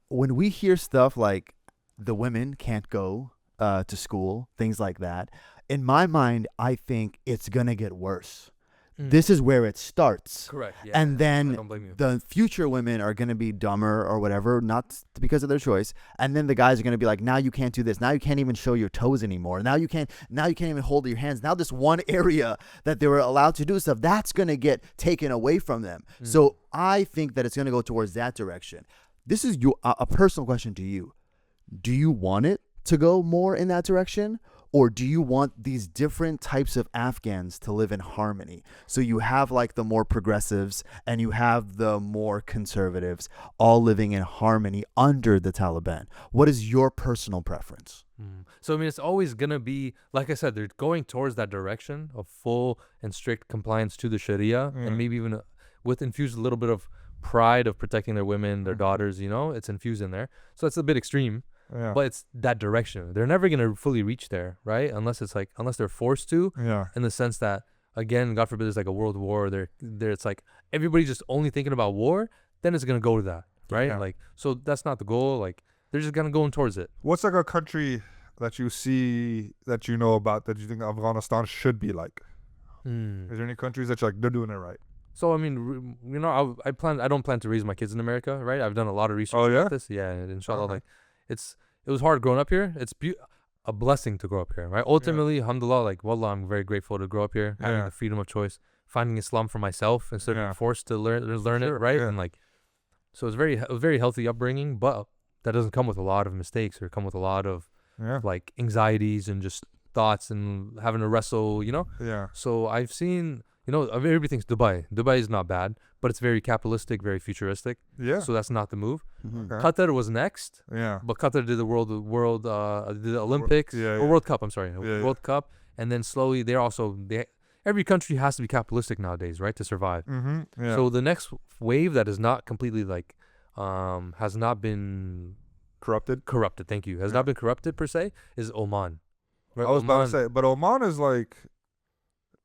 When we hear stuff like the women can't go to school, things like that, in my mind, I think it's gonna get worse. This is where it starts. Correct. Yeah. And I then don't blame you. the future women are going to be dumber or whatever, not because of their choice. And then the guys are going to be like, now you can't do this. Now you can't even show your toes anymore. Now you can't even hold your hands. Now this one area that they were allowed to do stuff, that's going to get taken away from them. So I think that it's going to go towards that direction. This is a personal question to you. Do you want it to go more in that direction? Or do you want these different types of Afghans to live in harmony? So you have like the more progressives and you have the more conservatives all living in harmony under the Taliban. What is your personal preference? So, I mean, it's always going to be, like I said, they're going towards that direction of full and strict compliance to the Sharia, and maybe even with infused a little bit of pride of protecting their women, their daughters, you know, it's infused in there. So it's a bit extreme. Yeah. But it's that direction. They're never gonna fully reach there, right? Unless they're forced to, Yeah. in the sense that, again, God forbid, there's like a world war. There, it's like everybody's just only thinking about war. Then it's gonna go to that, right? Yeah. Like, so that's not the goal. Like, they're just gonna go towards it. What's like a country that you see that you know about that you think Afghanistan should be like? Is there any countries that you're like, they're doing it right? So I mean, you know, I don't plan to raise my kids in America, right? I've done a lot of research Oh, yeah? about this. Yeah, and inshallah, Okay. like, it was hard growing up here. It's a blessing to grow up here, right? Ultimately, alhamdulillah, like, wallah, I'm very grateful to grow up here, having Yeah. the freedom of choice, finding Islam for myself instead of Yeah. being forced to learn it, Sure, right? yeah. And like, so it was very healthy upbringing, but that doesn't come with a lot of mistakes or come with a lot of Yeah. like anxieties and just thoughts and having to wrestle, you know? Yeah. So I've seen, you know, everything's Dubai. Dubai is not bad, but it's very capitalistic, very futuristic. Yeah. So that's not the move. Mm-hmm. Okay. Qatar was next, Yeah. but Qatar did the did the Olympics yeah, or yeah. World Cup. I'm sorry, Yeah, World Cup, and then slowly every country has to be capitalistic nowadays, right, to survive. Mm-hmm. Yeah. So the next wave that is not completely like has not been corrupted. corrupted. Thank you. Has Yeah. not been corrupted per se is Oman. Right? I was about to Oman- say, but Oman is like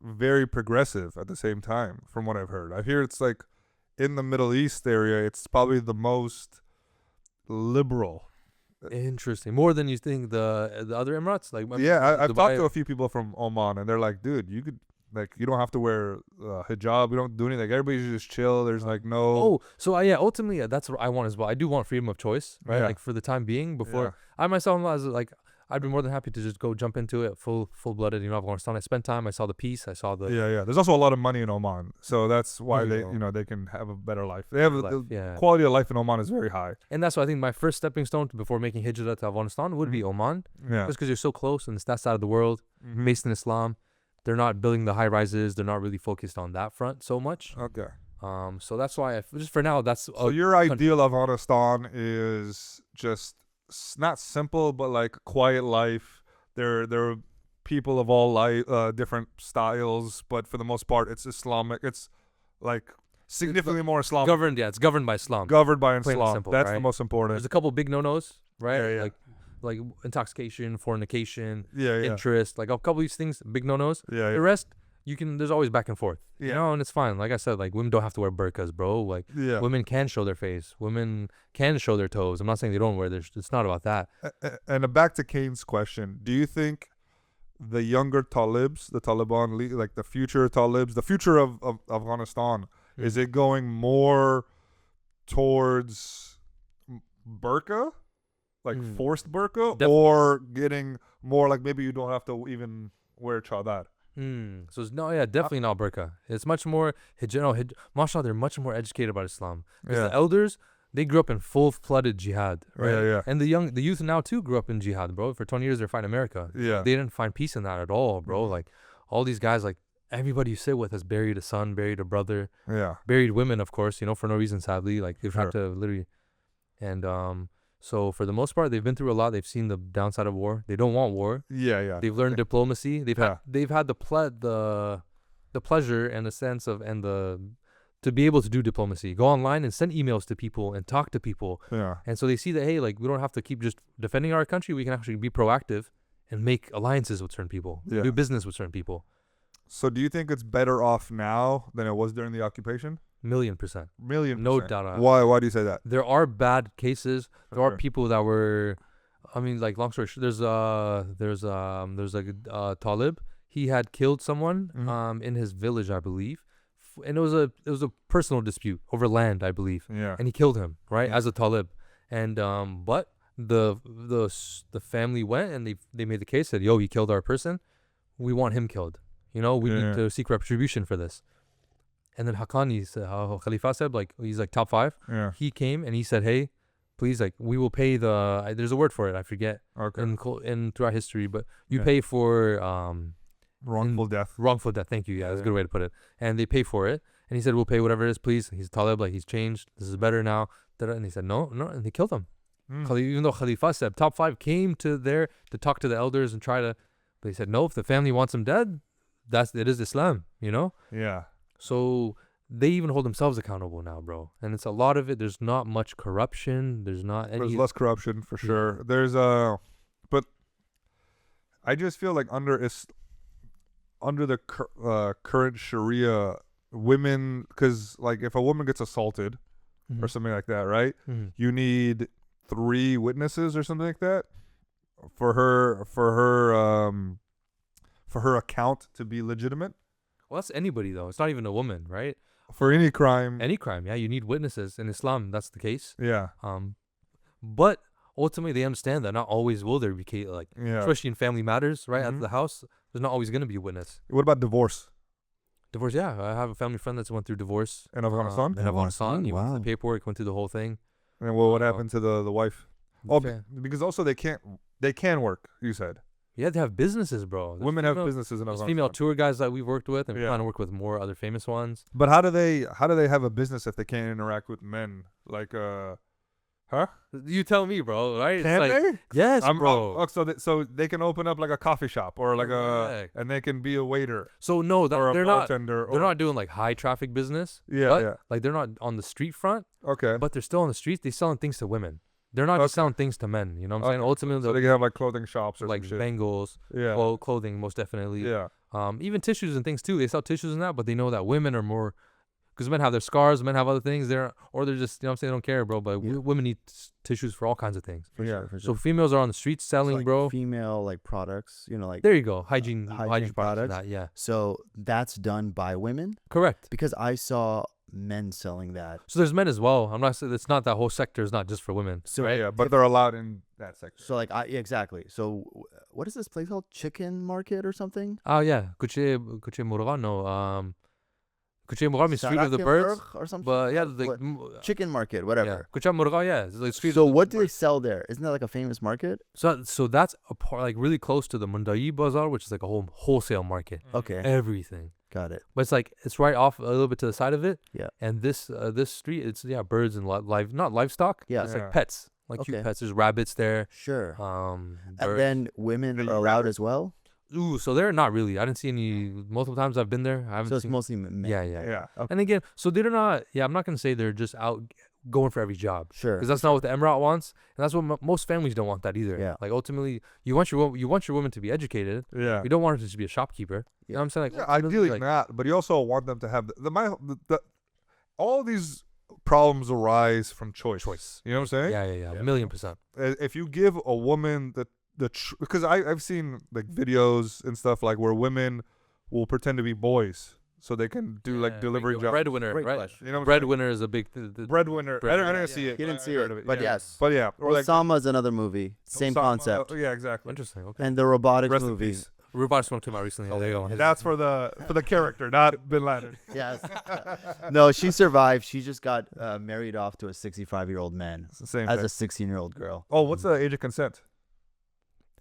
very progressive at the same time, from what I've heard. I hear it's like in the Middle East area, it's probably the most liberal. Interesting. More than you think the other Emirates. Like Yeah, I've talked Dubai- to a few people from Oman, and they're like, dude, you could, like, you don't have to wear hijab. You don't do anything. Like, everybody's just chill. There's like no. Oh, so yeah, ultimately that's what I want as well. I do want freedom of choice, right? Yeah. Like for the time being, before I myself as like I'd be more than happy to just go jump into it full blooded. You know, Afghanistan. I spent time. I saw the peace. I saw the Yeah. There's also a lot of money in Oman, so that's why There you they, go. they can have a better life. They have life, the yeah. quality of life in Oman is very high. And that's why I think my first stepping stone before making hijrah to Afghanistan would be Oman, Yeah. just because you're so close and it's that side of the world, Mhm. based in Islam. They're not building the high rises. They're not really focused on that front so much. Okay. So that's why just for now that's So your ideal Afghanistan is just not simple, but like quiet life. There are people of all different styles, but for the most part, it's Islamic. It's like significantly more Islamic, governed. Yeah, it's governed by Islam. governed by Plain and Islam. simple, That's the right? most important. There's a couple big no-nos, right? Yeah, yeah. Like intoxication, fornication, Yeah. interest, like a couple of these things, big no-nos. Yeah. The rest, there's always back and forth, you Yeah. know, and it's fine. Like I said, like women don't have to wear burqas, bro. Like Yeah. women can show their face. Women can show their toes. I'm not saying they don't wear their, it's not about that. And back to Kane's question, do you think the younger Talibs, the Taliban, like the future Talibs, the future of Afghanistan, is it going more towards burqa, like forced burqa, or getting more like maybe you don't have to even wear chadar? So it's definitely not burqa. It's much more mashallah, they're much more educated about Islam. Because the elders, they grew up in full-flooded jihad, right? Yeah. And the youth now too grew up in jihad, bro. For 20 years they're fighting America. Yeah. They didn't find peace in that at all, bro. Like all these guys, like everybody you sit with has buried a son, buried a brother, buried women, of course, you know, for no reason, sadly. Like they've had to literally, and so for the most part, they've been through a lot. They've seen the downside of war. They don't want war. Yeah. They've learned diplomacy. They've had the pleasure and the sense of to be able to do diplomacy. Go online and send emails to people and talk to people. Yeah. And so they see that, hey, like we don't have to keep just defending our country. We can actually be proactive and make alliances with certain people. Do business with certain people. So do you think it's better off now than it was during the occupation? 1,000,000%. No doubt. Why do you say that? There are bad cases. There are people that were, I mean, like long story short, there's a Talib. He had killed someone in his village, I believe, and it was a personal dispute over land, I believe. Yeah. And he killed him, right, as a Talib, and but the family went and they made the case, said, yo, he killed our person, we want him killed. You know, we need to seek retribution for this. And then Haqqani said, Khalifa said, like, he's like top 5. Yeah. He came and he said, hey, please, like, we will pay there's a word for it, I forget. Okay. In throughout history, but you pay for wrongful death. Wrongful death, thank you. Yeah, that's a good way to put it. And they pay for it. And he said, we'll pay whatever it is, please. He's Talib, like, he's changed. This is better now. And he said, no. And they killed him. Even though Khalifa said, top 5 came to there to talk to the elders and try to, but he said, no, if the family wants him dead, it is Islam, you know? Yeah. So they even hold themselves accountable now, bro. And it's a lot of it. There's not much corruption. There's less corruption for sure. There's but I just feel like under the current Sharia, women, because like if a woman gets assaulted or something like that, right? You need 3 witnesses or something like that for her account to be legitimate. Well, that's anybody though. It's not even a woman, right? For any crime. Any crime, yeah. You need witnesses. In Islam, that's the case. Yeah. But ultimately, they understand that not always will there be especially in family matters, right? At the house, there's not always going to be a witness. What about divorce? Divorce, yeah. I have a family friend that's went through divorce. In Afghanistan? In Afghanistan. He went through the paperwork, went through the whole thing. And what happened to the wife? Oh, because also they can work, you said. Yeah, they have businesses, bro. Women have businesses in Afghanistan. Female tour guys that we've worked with, and we plan to work with more other famous ones. But how do they have a business if they can't interact with men? Like, huh? You tell me, bro. Right? Can't they? Yes, bro. So they can open up like a coffee shop or like and they can be a waiter. So no, they're not. They're not doing like high traffic business. Yeah. Like they're not on the street front. Okay. But they're still on the streets. They're selling things to women. They're not just selling things to men. You know what I'm saying? Ultimately, so they can have like clothing shops or like some shit. bangles. Yeah. Clothing, most definitely. Yeah. Even tissues and things too. They sell tissues and that, but they know that women are more, because men have their scars, men have other things. They're just, you know what I'm saying, they don't care, bro. But women need tissues for all kinds of things. For sure. So females are on the streets selling, like bro. Female like products, you know, like there you go, hygiene products. That, yeah. So that's done by women. Correct. Because I saw men selling that. So there's men as well. I'm not saying it's not that whole sector is not just for women. So right? Yeah, but they're allowed in that sector. So like exactly. So what is this place called? Chicken Market or something? Oh yeah, Kuche Murga. No, Kuche Murga means Street of the Birds or something. But yeah, Chicken Market, whatever. Yeah. Kuche Murga, yeah. It's like street. So what do they sell there? Isn't that like a famous market? So that's a part, like really close to the Mundai Bazaar, which is like a whole wholesale market. Okay. Everything. Got it. But it's right off a little bit to the side of it. Yeah. And this street, it's birds and not livestock. Yeah. It's like pets, like cute pets. There's rabbits there. Sure. Birds. And then women are allowed as well. Ooh, so they're not really. I didn't see any. Multiple times I've been there, I haven't. So it's seen, mostly men. Yeah. Okay. And again, so they're not. Yeah, I'm not gonna say they're just out going for every job. Sure. Because that's not what the Emirat wants, and that's what most families don't want that either. Yeah. Like ultimately, you want your woman to be educated. Yeah. You don't want her to just be a shopkeeper. You know what I'm saying? Like Yeah, ultimately, ideally like, not, but you also want them to have all these problems arise from choice. You know what I'm saying? yeah, 1,000,000%. If you give a woman because I've seen like videos and stuff like where women will pretend to be boys so they can do like delivery jobs. Breadwinner, Great right? question. You know what I'm Breadwinner is a big. breadwinner. I didn't see it. He didn't I see heard it, of but yeah. yes. But yeah, or like Osama's another movie. Same Osama- concept. yeah, exactly. Interesting. Okay. And the robotics Rest in movie. peace. Robotics one came out recently. Oh, there you go. That's for the character, not Bin Laden. Yes. No, she survived. She just got married off to a 65-year-old man It's the same as thing. a 16-year-old girl. Oh, what's the age of consent?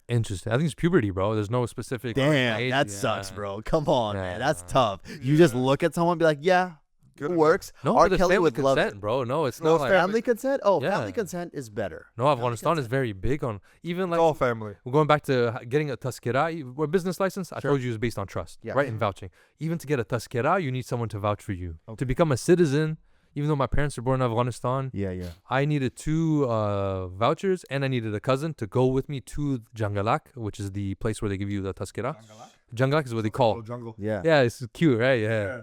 Interesting. I think it's puberty, bro. There's no specific. Damn, age. that Yeah. sucks, bro. Come on, Yeah. man. That's tough. You just look at someone and be like, yeah, Good it enough. works. No, R. but there's Kelly family would love consent, bro. No, it's No, not it's like family consent. Oh, Yeah. family consent is better. no. Afghanistan is very big on even It's like all family. we're going back to getting a taskira, or business license. I Sure. told you is based on trust, Yeah. right? And vouching. Even to get a taskira, you need someone to vouch for you. To become a citizen, even though my parents were born in Afghanistan, Yeah, yeah. I needed 2 vouchers and I needed a cousin to go with me to Jangalak, which is the place where they give you the taskira. Jangalak is what they call. Jungle. Yeah. Yeah, it's cute, right? Yeah.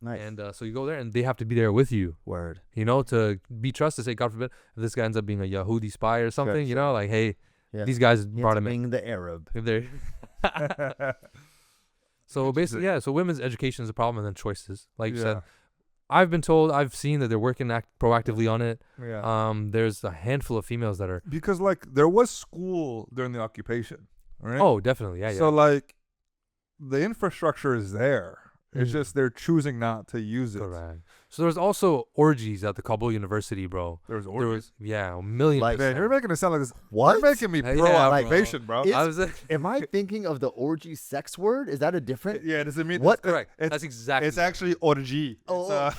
Nice. And so you go there and they have to be there with you, Word. you know, to be trusted. Say, God forbid, if this guy ends up being a Yahudi spy or something, you know, like, hey, Yeah. these guys You brought have him to in. being the Arab. If they're so basically, yeah. So women's education is a problem, and then choices. Like you said, I've been told, I've seen that they're working proactively on it. Yeah. There's a handful of females that are. Because like there was school during the occupation, right? Oh, definitely, yeah. So like the infrastructure is there. It's Mhm. just they're choosing not to use it. Correct. So there's also orgies at the Kabul University, bro. There There was, yeah, 1,000,000. Like- Man, you're making it sound like this. What? You're making me Yeah, pro bro. occupation, bro. Is- I was Am I thinking of the orgy sex word? Is that a different? Yeah, does it mean What? correct. It's, That's exactly. It's actually orgy. Oh.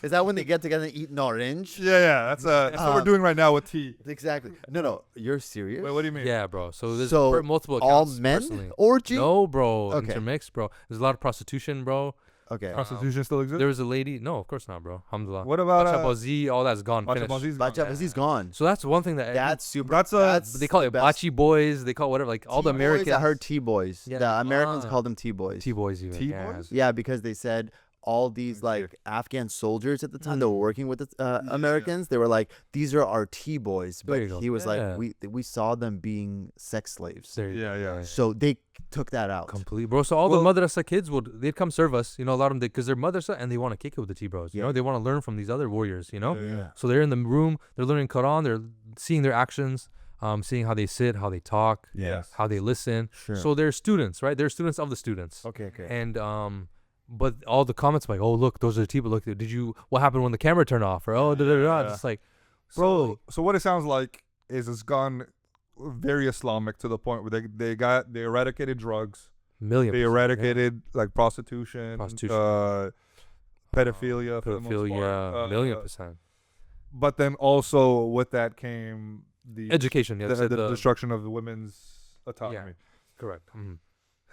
Is that when they get together and eat an orange? Yeah. That's what we're doing right now with tea. Exactly. No. You're serious? Wait, what do you mean? Yeah, bro. So there's So, multiple all accounts. men personally. orgy? No, bro. Okay. Intermixed, bro. There's a lot of prostitution, bro. Okay. Prostitution still exists. There was a lady. No, of course not, bro. Alhamdulillah. What about Bachabazi, all that's gone. Finished. Bachabazi's gone. Bachabazi's gone. So that's one thing that That's super. That's a- they call it the best. Bachi boys. They call it whatever, like all the T-boys, Americans. I heard T-boys. Yeah. The Americans Ah. called them T-boys. T-boys even. T-boys? Yeah, because they said all these like Afghan soldiers at the time that were working with the Americans, they were like, "These are our T-boys," There but you go. he was Yeah. like, "We saw them being sex slaves," There you go. Yeah. so they took that out. Complete, bro. So all Well- the madrasa kids they'd come serve us. You know, a lot of them because they're madrasa and they want to kick it with the T-bros. You Yeah. know, they want to learn from these other warriors. You know, Yeah. so they're in the room. They're learning Quran. They're seeing their actions. Seeing how they sit, how they talk, Yes. how they listen. Sure. So they're students, right? They're students of the students. Okay. And but all the comments like, oh look, those are the people. Look, what happened when the camera turned off? Or oh, da da da. Yeah. It's like, Bro, so what it sounds like is it's gone very Islamic to the point where they eradicated drugs. million. They eradicated like prostitution, pedophilia, for the most pedophilia, part. 1,000,000%. But then also with that came the Education, yeah, the destruction of the women's autonomy. correct.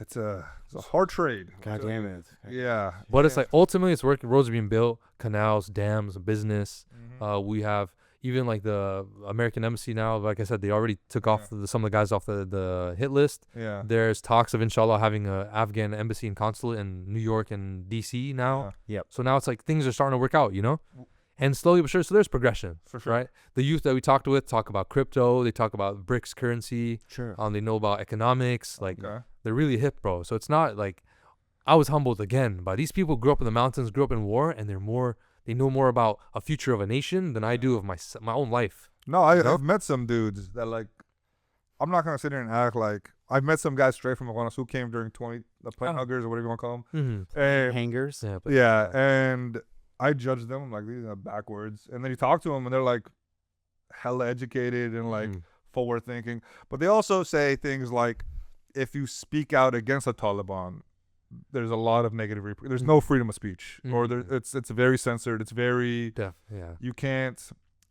It's a hard trade. God damn it. Yeah. But it's like ultimately it's working. Roads are being built, canals, dams, business. We have even like the American embassy now. Like I said, they already took off some of the guys off the hit list. Yeah. There's talks of inshallah having a Afghan embassy and consulate in New York and DC now. Yep. So now it's like things are starting to work out, you know? And slowly but sure, so there's progression. For sure. Right? The youth that we talked with talk about crypto, they talk about BRICS currency, Sure. they know about economics, like Okay. they're really hip, bro. So it's not like I was humbled again by these people grew up in the mountains, grew up in war, and they know more about a future of a nation than I do of my own life. No, I've met some dudes that like. I'm not gonna sit here and act like I've met some guys straight from Afghanistan who came during the plane huggers or whatever you want to call them. Mm-hmm. And, Hangers. Yeah, but yeah, and I judge them. I'm like, these are backwards. And then you talk to them, and they're like, hella educated and like forward thinking. But they also say things like, if you speak out against the Taliban, there's a lot of negative. There's no freedom of speech, or it's very censored. It's very. yeah. You can't.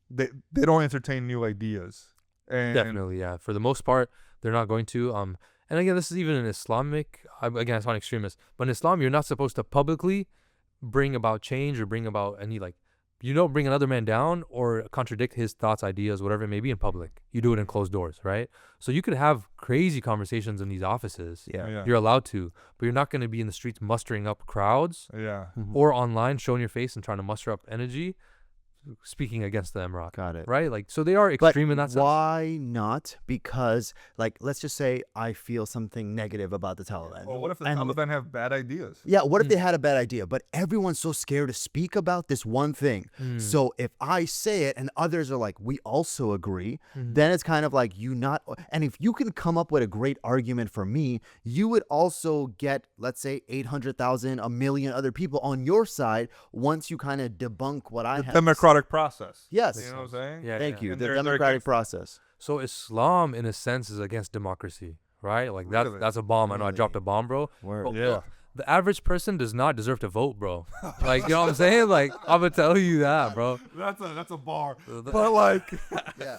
They don't entertain new ideas. And Definitely, yeah. For the most part, they're not going to. And again, this is even in Islamic. Again, I sound extremist, but in Islam, you're not supposed to publicly bring about change or bring about any like you don't bring another man down or contradict his thoughts, ideas, whatever it may be in public. You do it in closed doors, right? So you could have crazy conversations in these offices. Yeah. You're allowed to, but you're not going to be in the streets mustering up crowds Yeah. or online showing your face and trying to muster up energy speaking against the Emirat. Got it. Right? Like, so they are But extreme in that sense. why not? Because, like, let's just say I feel something negative about the Taliban. Well, what if the And- Taliban have bad ideas? Yeah, what if they had a bad idea? But everyone's so scared to speak about this one thing. So if I say it and others are like, we also agree, then it's kind of like you not. And if you can come up with a great argument for me, you would also get, let's say, 800,000, a million other people on your side once you kind of debunk what I have. Democratic process. Yes. You know what I'm saying? Yeah, Thank you. And The they're democratic against- process. So Islam, in a sense, is against democracy, right? Like Really? that's a bomb. I know I dropped a bomb, bro. Word. But Yeah. look, the average person does not deserve to vote, bro. Like, you know what I'm saying? Like, I'm gonna tell you that, bro. That's a bar. But like, Yeah.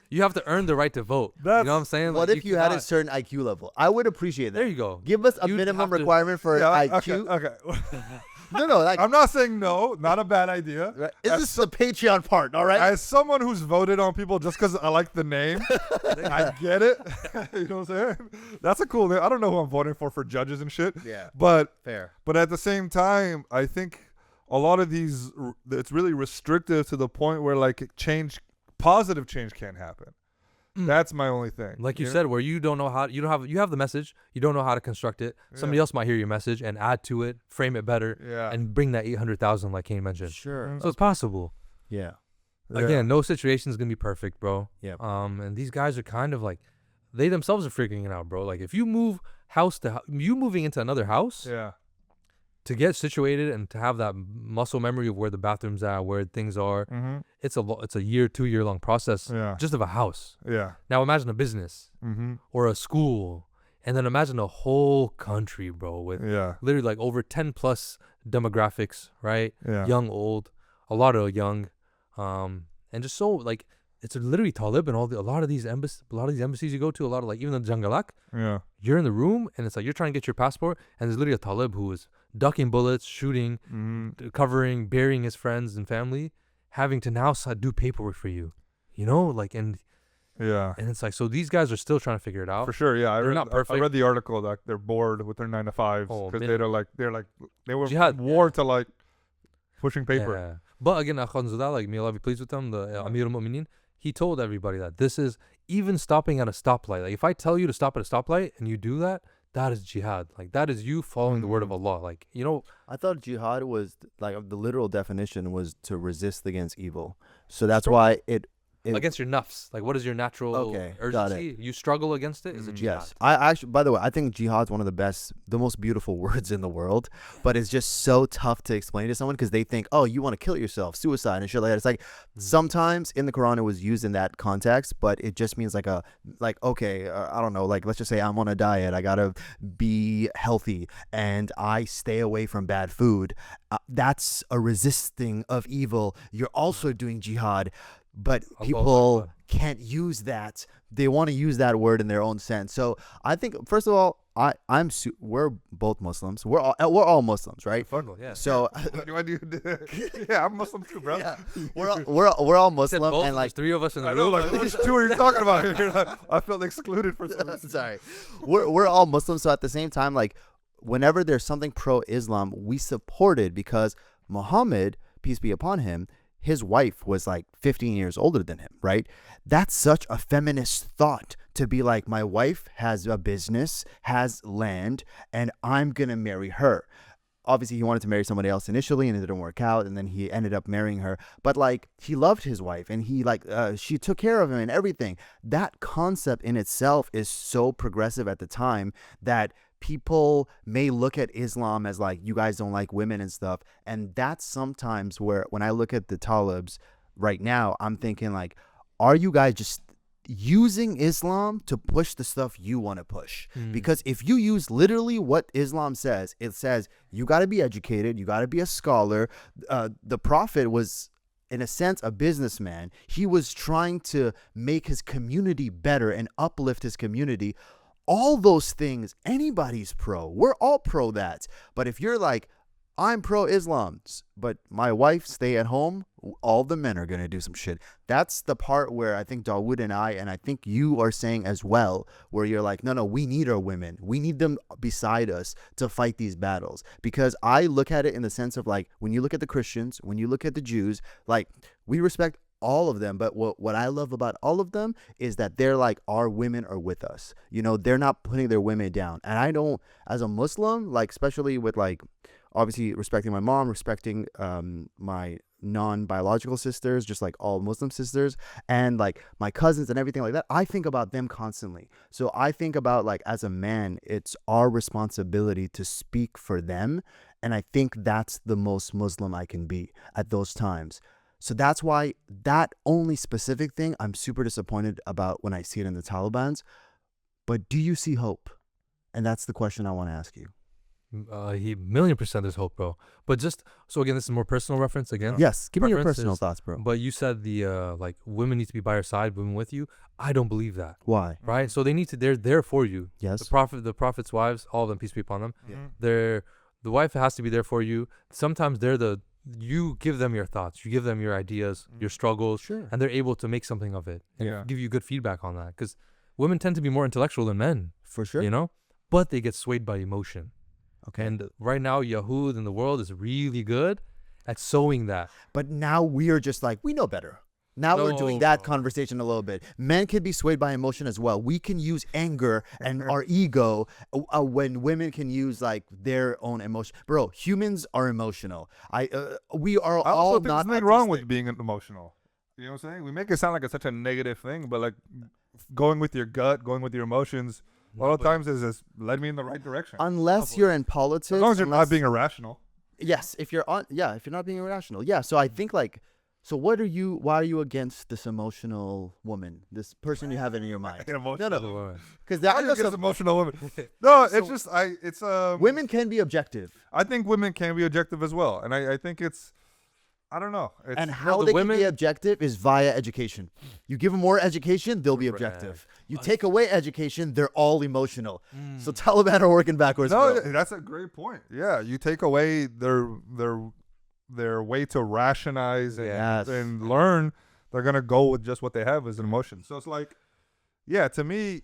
You have to earn the right to vote. You That's- know what I'm saying? What Like, if you had a cannot- certain IQ level? I would appreciate that. There you go. Give us a You'd minimum have to- requirement for yeah, IQ. okay. No, like, I'm not saying no, not a bad idea. right? Is this the Patreon part? All right. As someone who's voted on people just because I like the name, I get it. You know what I'm saying? That's a cool name. I don't know who I'm voting for judges and shit. Yeah. But Fair. at the same time, I think a lot of these, it's really restrictive to the point where like positive change can't happen. That's my only thing. Like you know? said, where you don't know how, you have the message, you don't know how to construct it. Somebody else might hear your message and add to it, frame it better, Yeah. and bring that 800,000 like Kane mentioned. Sure. So it's possible. Yeah. Yeah. Again, no situation is gonna be perfect, bro. Yep. And these guys are kind of like, they themselves are figuring it out, bro. Like if you move house to you moving into another house Yeah. to get situated and to have that muscle memory of where the bathrooms are, where things are, Mm-hmm. it's a 2 year long process Yeah. just of a house. Yeah. Now imagine a business Mm-hmm. or a school, and then imagine a whole country, bro, with Yeah. literally like over 10 plus demographics, right? Yeah. Young, old, a lot of young, and just so like it's literally Taliban. A lot of these embassies you go to, a lot of like even the Jangalak, Yeah. you're in the room and it's like you're trying to get your passport, and there's literally a Talib who is ducking bullets, shooting, Mm-hmm. covering, burying his friends and family, having to now do paperwork for you, you know, like and Yeah. it's like, so these guys are still trying to figure it out. For sure, yeah. They're not I perfect. read the article that they're bored with their 9 to 5s Oh, because man. they were Jihad, war to like pushing paper. Yeah. But again, Akhan Zuda, like may Allah be pleased with them, the Amir al-Mu'mineen, he told everybody that this is even stopping at a stoplight. Like if I tell you to stop at a stoplight and you do that, that is jihad. Like that is you following the word of Allah. Like, you know, I thought jihad was like the literal definition was to resist against evil. So that's Sure. why it against your nafs. Like what is your natural Okay, got urgency? You struggle against it, is a jihad. yes. I actually, by the way, I think jihad's one of the most beautiful words in the world, but it's just so tough to explain to someone because they think, oh, you want to kill yourself, suicide and shit like that. It's like sometimes in the Quran it was used in that context, but it just means okay, I don't know, like let's just say I'm on a diet, I gotta be healthy, and I stay away from bad food. That's a resisting of evil. You're also doing jihad. But Allahu people Akbar. can't use that. They want to use that word in their own sense. So I think, first of all, we're both Muslims. We're all Muslims, right? Funnel, yeah. So Yeah, I'm Muslim too, bro. yeah, we're all Said Muslim, both, and like there's 3 of us in the I know, room. like, which two are you talking about here? I felt excluded for some reason. sorry, we're all Muslims. So at the same time, like whenever there's something pro-Islam, we support it because Muhammad, peace be upon him, his wife was like 15 years older than him, right? That's such a feminist thought to be like, my wife has a business, has land, and I'm going to marry her. Obviously, he wanted to marry somebody else initially, and it didn't work out, and then he ended up marrying her. But like, he loved his wife, and he she took care of him and everything. That concept in itself is so progressive at the time that people may look at Islam as like, you guys don't like women and stuff. And that's sometimes where, when I look at the Talibs right now, I'm thinking like, are you guys just using Islam to push the stuff you want to push? Because if you use literally what Islam says, it says you got to be educated, you got to be a scholar. The Prophet was, in a sense, a businessman. He was trying to make his community better and uplift his community. All those things, anybody's pro. We're all pro that. But if you're like, I'm pro-Islam, but my wife stay at home. All the men are gonna do some shit. That's the part where I think Dauood and I think you are saying as well, where you're like, no, we need our women. We need them beside us to fight these battles. Because I look at it in the sense of like, when you look at the Christians, when you look at the Jews, like we respect all of them, but what I love about all of them is that they're like, our women are with us. You know, they're not putting their women down. And I don't, as a Muslim, like especially with like obviously respecting my mom, respecting my non-biological sisters, just like all Muslim sisters, and like my cousins and everything like that, I think about them constantly. So I think about like, as a man, it's our responsibility to speak for them, and I think that's the most Muslim I can be at those times. So that's why that only specific thing I'm super disappointed about when I see it in the Taliban's. But do you see hope? And that's the question I want to ask you. He 1,000,000% there's hope, bro. But just so again, this is more personal reference again. Yes, give me your Preference personal is- thoughts, bro. But you said the like women need to be by your side, women with you. I don't believe that. Why? Right? So they need to. They're there for you. Yes. The prophet's wives, all of them, peace be upon them. The wife has to be there for you. Sometimes you give them your thoughts, you give them your ideas, your struggles, Sure. and they're able to make something of it and Yeah. give you good feedback on that. Because women tend to be more intellectual than men, For sure. you know, but they get swayed by emotion. Okay. And right now, Yahud in the world is really good at sowing that. But now we are just like, we know better. Now we're doing No, that bro. conversation a little bit. Men can be swayed by emotion as well. We can use anger and our ego when women can use like their own emotion. Bro, humans are emotional. We are I all also think not there's nothing wrong autistic. with being emotional. You know what I'm saying? We make it sound like it's such a negative thing, but like going with your gut, going with your emotions, a lot of times is just led me in the right direction. Unless you're in politics. As long as you're not unless- being irrational. Yes, if you're not being irrational. Yeah, so I think like, so why are you against this emotional woman, this person you have in your mind? Emotional No, because Why are you against emotional women? No, it's just women can be objective. I think women can be objective as well, and I think it's I don't know. It's, And how the they can women- be objective is via education. You give them more education, they'll be objective. You take away education, they're all emotional. So Taliban are working backwards. no, bro. that's a great point. Yeah, you take away their way to rationalize Yes. and learn, they're gonna go with just what they have as an emotion. So it's like, yeah, to me,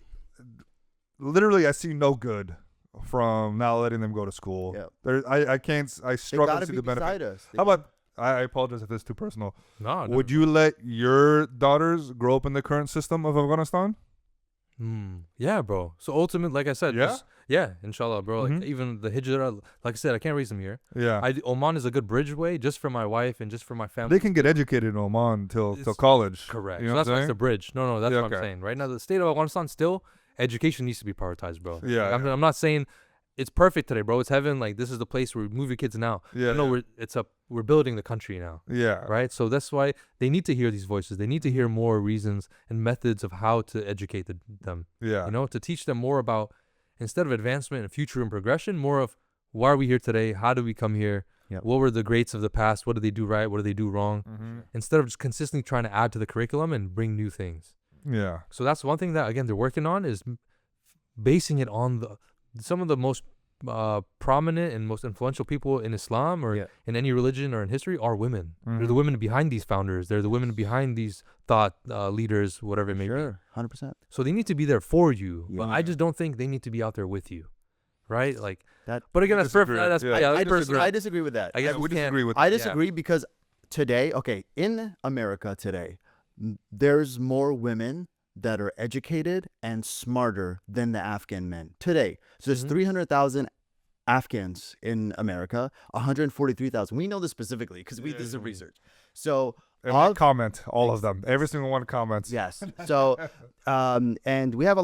literally, I see no good from not letting them go to school. Yep. I can't. I They struggle gotta to see be the benefit. beside us. How about? I apologize if this is too personal. No, Would you let your daughters grow up in the current system of Afghanistan? Yeah, bro. So ultimately, like I said, Yeah? inshallah, bro. Like Mhm. even the hijrah, like I said, I can't raise them here. Yeah. Oman is a good bridgeway just for my wife and just for my family. They can get educated in Oman till It's- college. Correct. You So know that's what why I'm it's the saying? bridge. No, that's Yeah, what I'm okay. saying. Right now, the state of Afghanistan still education needs to be prioritized, bro. Yeah, Like, yeah. I'm not saying it's perfect today, bro. It's heaven. Like this is the place where we move your kids now. Yeah, No, yeah. we're building the country now. Yeah. Right. So that's why they need to hear these voices. They need to hear more reasons and methods of how to educate them. Yeah. You know, to teach them more about, instead of advancement and future and progression, more of why are we here today? How do we come here? Yep. What were the greats of the past? What did they do right? What did they do wrong? Mm-hmm. Instead of just consistently trying to add to the curriculum and bring new things. Yeah. So that's one thing that, again, they're working on, is basing it on some of the most prominent and most influential people in Islam or in any religion or in history are women. They're the women behind these founders. They're the women behind these thought leaders, whatever it may be. Sure, 100%. So they need to be there for you, but Yeah. I just don't think they need to be out there with you, right? Like That But again, that's perfect. disagree. That's Yeah. that's I personal. disagree with that. I guess we we can't. disagree with I that. disagree because today, okay, in America today, there's more women that are educated and smarter than the Afghan men today. So there's 300,000 Afghans in America, 143,000. We know this specifically because we did some research. So And they comment, all of them. Every single one comments. yes. So and we have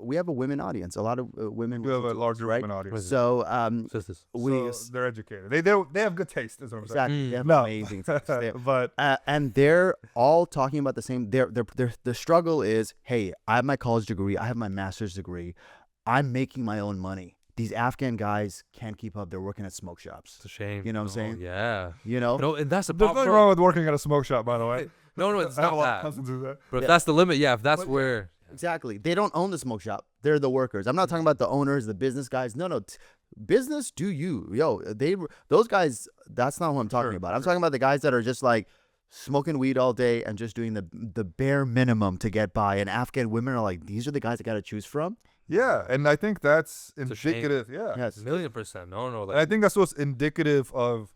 we have a women audience, a lot of women. We have a listen to us, larger right? women audience. So Sisters. So they're educated. They have good taste, is what I'm saying. exactly, they have No. amazing taste. They- But and they're all talking about the same. The struggle is, hey, I have my college degree, I have my master's degree, I'm making my own money. These Afghan guys can't keep up. They're working at smoke shops. It's a shame. You know what I'm saying? Yeah. You know, No, and that's the there's problem. nothing wrong with working at a smoke shop, by the way. No, it's I have not a lot of that. cousins who do that. But if that's the limit, if that's But- where. exactly. They don't own the smoke shop. They're the workers. I'm not talking about the owners, the business guys. No. business, do you? Yo, those guys, that's not what I'm talking about. I'm talking about the guys that are just like smoking weed all day and just doing the bare minimum to get by. And Afghan women are like, these are the guys I got to choose from. Yeah, and I think that's It's a shame. indicative. Yeah, Yes. 1,000,000%. No, and I think that's what's indicative of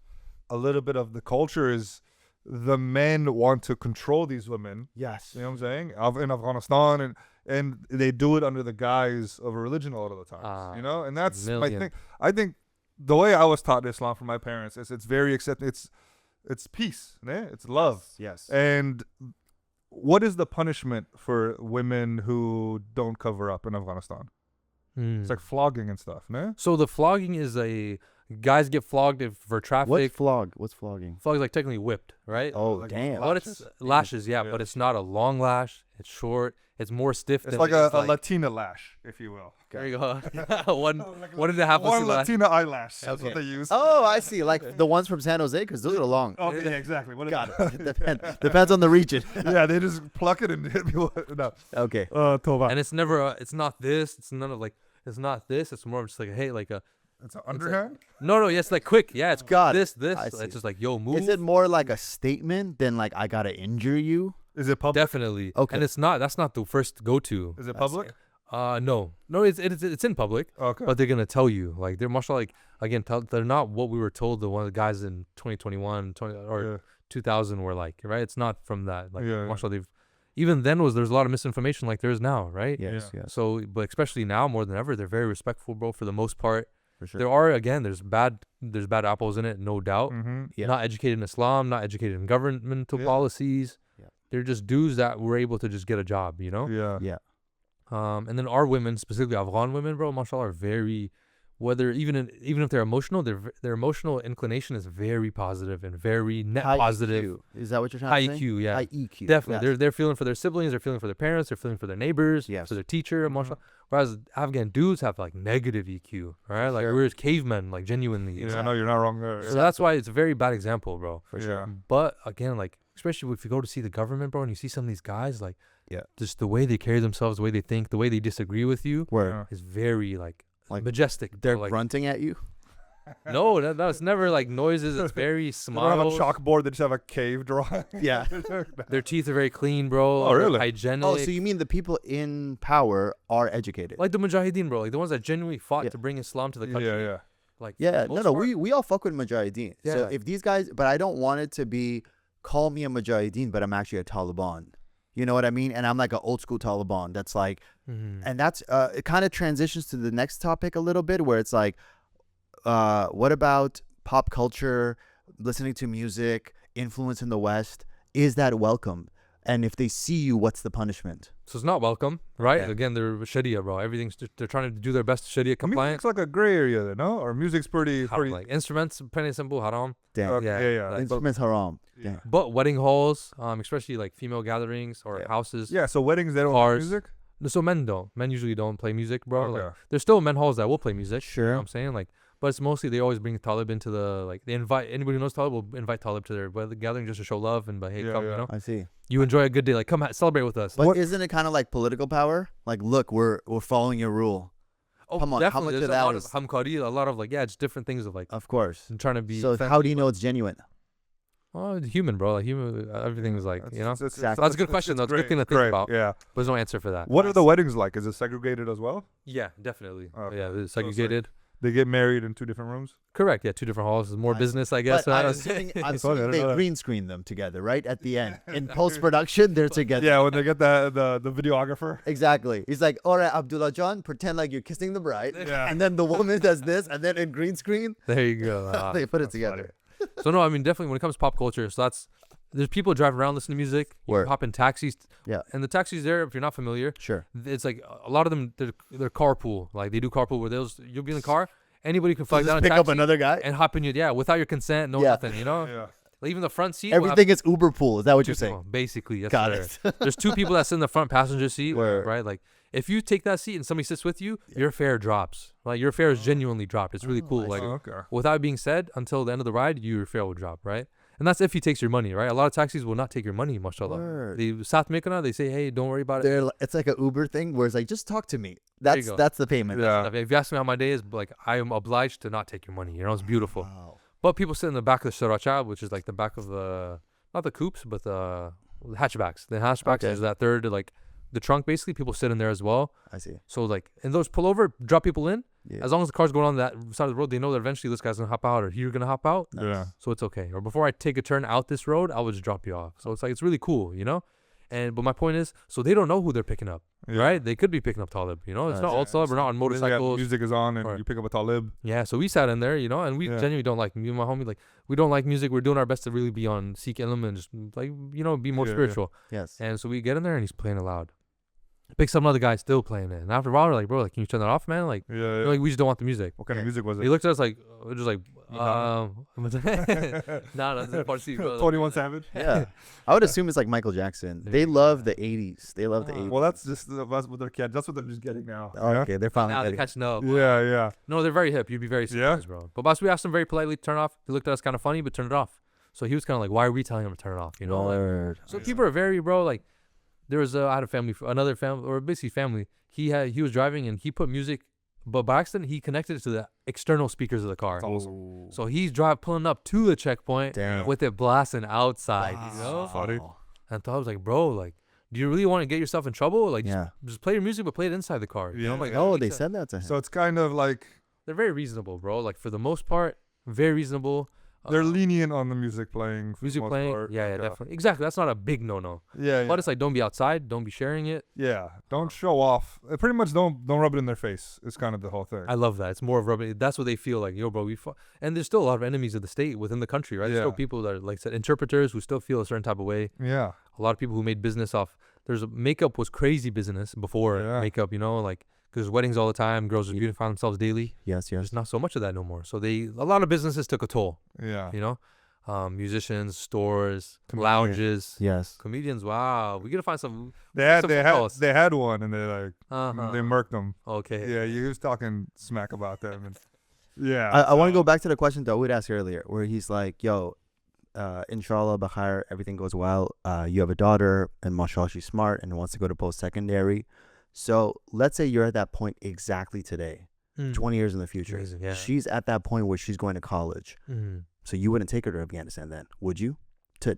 a little bit of the culture is the men want to control these women. Yes. You know what I'm saying? In Afghanistan, and they do it under the guise of a religion a lot of the times. You know, and that's my thing. I think the way I was taught Islam from my parents is it's very accepting. It's peace, né? It's love. Yes. And what is the punishment for women who don't cover up in Afghanistan? It's like flogging and stuff, né? So the flogging is guys get flogged for traffic. What's flogging? Flog is like technically whipped, right? Oh, Like damn. But it's lashes, yeah, but it's not a long lash. It's short. It's more stiff. It's than like a Latina lash, if you will. There you go. one and a half One pussy lash. Latina eyelash. That's Okay. what they use. Oh, I see. Like the ones from San Jose, because those are long. Oh, yeah, exactly. What Got it. Depends on the region. Yeah, they just pluck it and hit people. No. Okay. Tova. And it's never. It's not this. It's none of like. It's not this. It's more of just like, hey, like a. It's an underhand? No. Yeah, it's like quick. Yeah, it's Got this. I see. It's just like, yo, move. Is it more like a statement than like I gotta injure you? Is it public? Definitely. Okay. And it's not. That's not the first go-to. Is it public? No. It's in public. Okay. But they're gonna tell you, like, they're much like, again, they're not what we were told. The one of the guys in 2021, or 2000 were like, right? It's not from that. Like, mashallah, they've. Even then there's a lot of misinformation like there is now, right? Yes. So, but especially now more than ever, they're very respectful, bro. For the most part, For sure. there are there's bad apples in it, no doubt. Mm-hmm. Yeah. Not educated in Islam, not educated in governmental policies. Yeah. They're just dudes that were able to just get a job, you know. Yeah. And then our women, specifically Afghan women, bro, mashallah, are very, even if they're emotional, their emotional inclination is very positive and very net High positive. EQ. Is that what you're trying High to say? EQ, yeah. High EQ. Definitely. Yes. They're feeling for their siblings, they're feeling for their parents, they're feeling for their neighbors, Yes. for their teacher, mashallah. Whereas Afghan dudes have like negative EQ, right? Like Sure. we're cavemen, like genuinely. Yeah, I know you're not wrong there. So that's why it's a very bad example, bro. For sure. Yeah. But again, like, especially if you go to see the government, bro, and you see some of these guys, like, Yeah. just the way they carry themselves, the way they think, the way they disagree with you Where is very like Like, majestic. they're bro. Like, grunting at you. no, that's never like noises. It's very They don't have a smiles. chalkboard, they just have a cave drawing. Yeah. Their teeth are very clean, bro. Oh, They're really? hygienic. Oh, so you mean the people in power are educated? like the Mujahideen, bro. Like the ones that genuinely fought Yeah. to bring Islam to the country. Yeah. Like Yeah, most no, part- we all fuck with Mujahideen. So Yeah. if these guys, but I don't want it to be, call me a Mujahideen, but I'm actually a Taliban. You know what I mean? And I'm like an old school Taliban. That's like, Mhm. and that's, it kind of transitions to the next topic a little bit where it's like, what about pop culture, listening to music, influence in the West? Is that welcome? And if they see you, what's the punishment? So it's not welcome, right? Yeah. Again, they're Sharia, bro. They're trying to do their best Sharia compliant. Music's like a gray area there, no? Or music's pretty Like instruments, pretty simple, haram. Damn. Okay, yeah. like, Instruments haram. Yeah. Damn. but wedding halls, especially like female gatherings or houses. Yeah, so weddings, they don't have Cars. music? So men don't. Men usually don't play music, bro. Okay. Like, there's still men halls that will play music. You know Sure. what I'm saying? Like, but it's mostly they always bring Talib into the, like, they invite anybody who knows Talib will invite Talib to their gathering just to show love and hey, Yeah, come, yeah. you know, I see. you enjoy a good day, like come celebrate with us. But What- isn't it kind of like political power? Like, look, we're following your rule. Oh, come on, how definitely. much There's of a that lot is- of hamkari, a lot of like, it's different things of like Of course. trying to be. So how do you know it's genuine? Oh, human, bro. Like human, everything is like, you know. Exactly. So that's a good question, though. It's a good thing to think great, about. Yeah. But there's no answer for that. What are the weddings like? Is it segregated as well? Yeah, definitely. Okay. Yeah, it's So it's like- segregated. They get married in 2 different rooms? Correct. Yeah, 2 different halls. It's more I see. business, I guess. But I'm right? assuming, funny, I they didn't know that. green screen them together, right? At the end. In post-production, they're together. Yeah, when they get the videographer. Exactly. He's like, all right, Abdullah John, pretend like you're kissing the bride. Yeah. And then the woman does this. And then in green screen, There you go. they put it that's together. So no, I mean definitely when it comes to pop culture, so there's people driving around listening to music. You Word. can hop in taxis. Yeah. And the taxis there, if you're not familiar, Sure. it's like a lot of them they're carpool. Like they do carpool where you'll be in the car, anybody can flag Just down a pick taxi up another guy. and hop in without your consent, no Yeah. nothing, you know? Yeah. Like even the front seat. will have Everything is Uber pool. Is that what two you're saying? people, basically. Yes, Got sir. it. There's 2 people that sit in the front passenger seat, Word. right? Like if you take that seat and somebody sits with you, your fare drops. Like your fare is genuinely dropped. It's really Oh, cool. I Like Oh, okay. without being said, until the end of the ride, your fare will drop, right? And that's if he takes your money, right? A lot of taxis will not take your money, mashallah. Word. The South Mekana, they say, hey, don't worry about it. It's like an Uber thing where it's like, just talk to me. There you That's go. that's the payment. Yeah. If you ask me how my day is, like I am obliged to not take your money. You know, it's beautiful. Wow. But people sit in the back of the sriracha, which is like the back of the, not the coupes, but the hatchbacks. The hatchbacks Okay. is that third, like the trunk basically. People sit in there as well. I see. So like, and those pull over, drop people in. Yeah. As long as the car's going on that side of the road, they know that eventually this guy's gonna hop out or you're gonna hop out. Yeah. So it's okay. Or before I take a turn out this road, I will just drop you off. So it's like, it's really cool, you know? But my point is, so they don't know who they're picking up, Yeah. right? They could be picking up Talib, you know? It's not all Talib. We're not on Then motorcycles. music is on and Right. you pick up a talib. Yeah, so we sat in there, you know, and we Yeah. genuinely don't like, me and my homie, like, we don't like music. We're doing our best to really be on Sikh element and just, like, you know, be more Yeah, yeah. spiritual. Yes. And so we get in there and he's playing it loud. Pick some other guy still playing it. And after a while, we're like, bro, like, can you turn that off, man? Like, Yeah. you yeah. know, like we just don't want the music. What kind of music was He it? looked at us like, we're just like, Madonna? nah, that's the part C. 21 Savage. Yeah. I would assume it's like Michael Jackson. They love the 80s. They love the 80s. Well, that's just that's what they're That's what they're just getting now. Oh, okay, they're finally Now they're getting- catching up. Yeah. Yeah. No, they're very hip. You'd be very Yeah? surprised, bro. But boss, we asked him very politely to turn it off. He looked at us kind of funny, but turned it off. So he was kind of like, why are we telling him to turn it off? You know? Like, Word. so people are very, bro, like, there was I had a family, another family, or basically family. He was driving and he put music, but by accident, he connected it to the external speakers of the car. That's awesome. So he's pulling up to the checkpoint Damn. with it blasting outside, you know? Funny. And I was like, bro, like, do you really want to get yourself in trouble? Like, Yeah. just play your music, but play it inside the car. You know? Yeah. Like, Oh, that they makes sense. said that to him. So it's kind of like They're very reasonable, bro. Like, for the most part, very reasonable. they're lenient on the music playing. for the Music most playing. part. Yeah, Like, definitely. Exactly. That's not a big no-no. Yeah. But it's like, don't be outside. Don't be sharing it. Yeah. Don't show off. Pretty much don't rub it in their face. It's kind of the whole thing. I love that. It's more of rubbing. That's what they feel like. Yo, bro, and there's still a lot of enemies of the state within the country, right? There's Yeah. still people that are, like I said, interpreters who still feel a certain type of way. Yeah. A lot of people who made business off. Makeup was crazy business before Yeah. makeup, you know, like, because weddings all the time, girls would beautify themselves daily. Yes, yes. There's not so much of that no more. So a lot of businesses took a toll, Yeah. you know? Musicians, stores, Comedians. lounges, Yes. comedians. Wow. We got to find some. They had Some they calls. had one and they like Uh-huh. they murked them. Okay. Yeah, he was talking smack about them. And yeah. I want to go back to the question Dauood asked earlier, where he's like, yo, inshallah, Bakhair, everything goes well. You have a daughter, and mashallah, she's smart and wants to go to post-secondary. So let's say you're at that point exactly today, Mm. 20 years in the future. Amazing, yeah. She's at that point where she's going to college. Mhm. So you wouldn't take her to Afghanistan then, would you?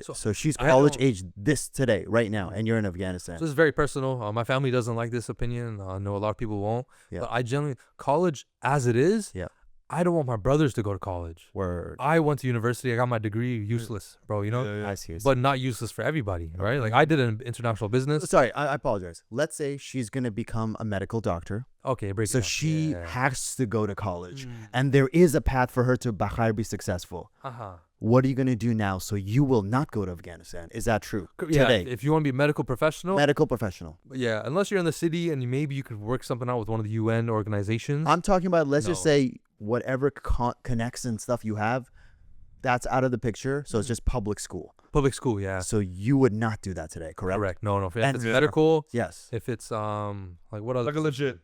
So So she's I college don't- age this today, right now, and you're in Afghanistan. So this is very personal. My family doesn't like this opinion. I know a lot of people won't. Yeah. But I generally, college as it is, Yeah. I don't want my brothers to go to college. Word. I went to university. I got my degree. Useless, bro. You know, Yeah, yeah. I see. but not useless for everybody, right? Like I did an international business. Sorry, I apologize. Let's say she's going to become a medical doctor. Okay, break it So down. she Yeah. has to go to college. Mm. And there is a path for her to Bakhair be successful. Uh-huh. What are you going to do now so you will not go to Afghanistan? Is that true? Yeah, Today. if you want to be a medical professional, Medical professional. yeah, unless you're in the city and maybe you could work something out with one of the UN organizations. I'm talking about, let's just No. say, whatever connects and stuff you have, that's out of the picture. So it's just public school. Public school, yeah. So you would not do that today, correct? Correct. No. If And- it's Yeah. medical, Yes. if it's like what other? Like a legit.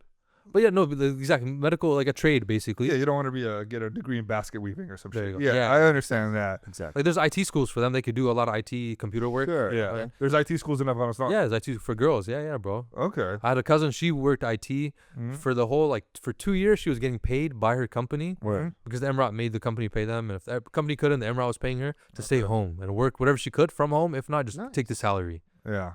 But yeah, no, exactly. Medical, like a trade, basically. Yeah, you don't want to be get a degree in basket weaving or some There shit. you go. Yeah, Yeah. I understand that. Exactly. Like there's IT schools for them. They could do a lot of IT computer work. Sure. Yeah. Okay. There's IT schools in Afghanistan. Yeah, there's IT for girls. Yeah, bro. Okay. I had a cousin. She worked IT Mhm. for the whole for 2 years. She was getting paid by her company Word. because the Emirate made the company pay them, and if the company couldn't, the Emirate was paying her to stay home and work whatever she could from home. If not, just take the salary. Yeah.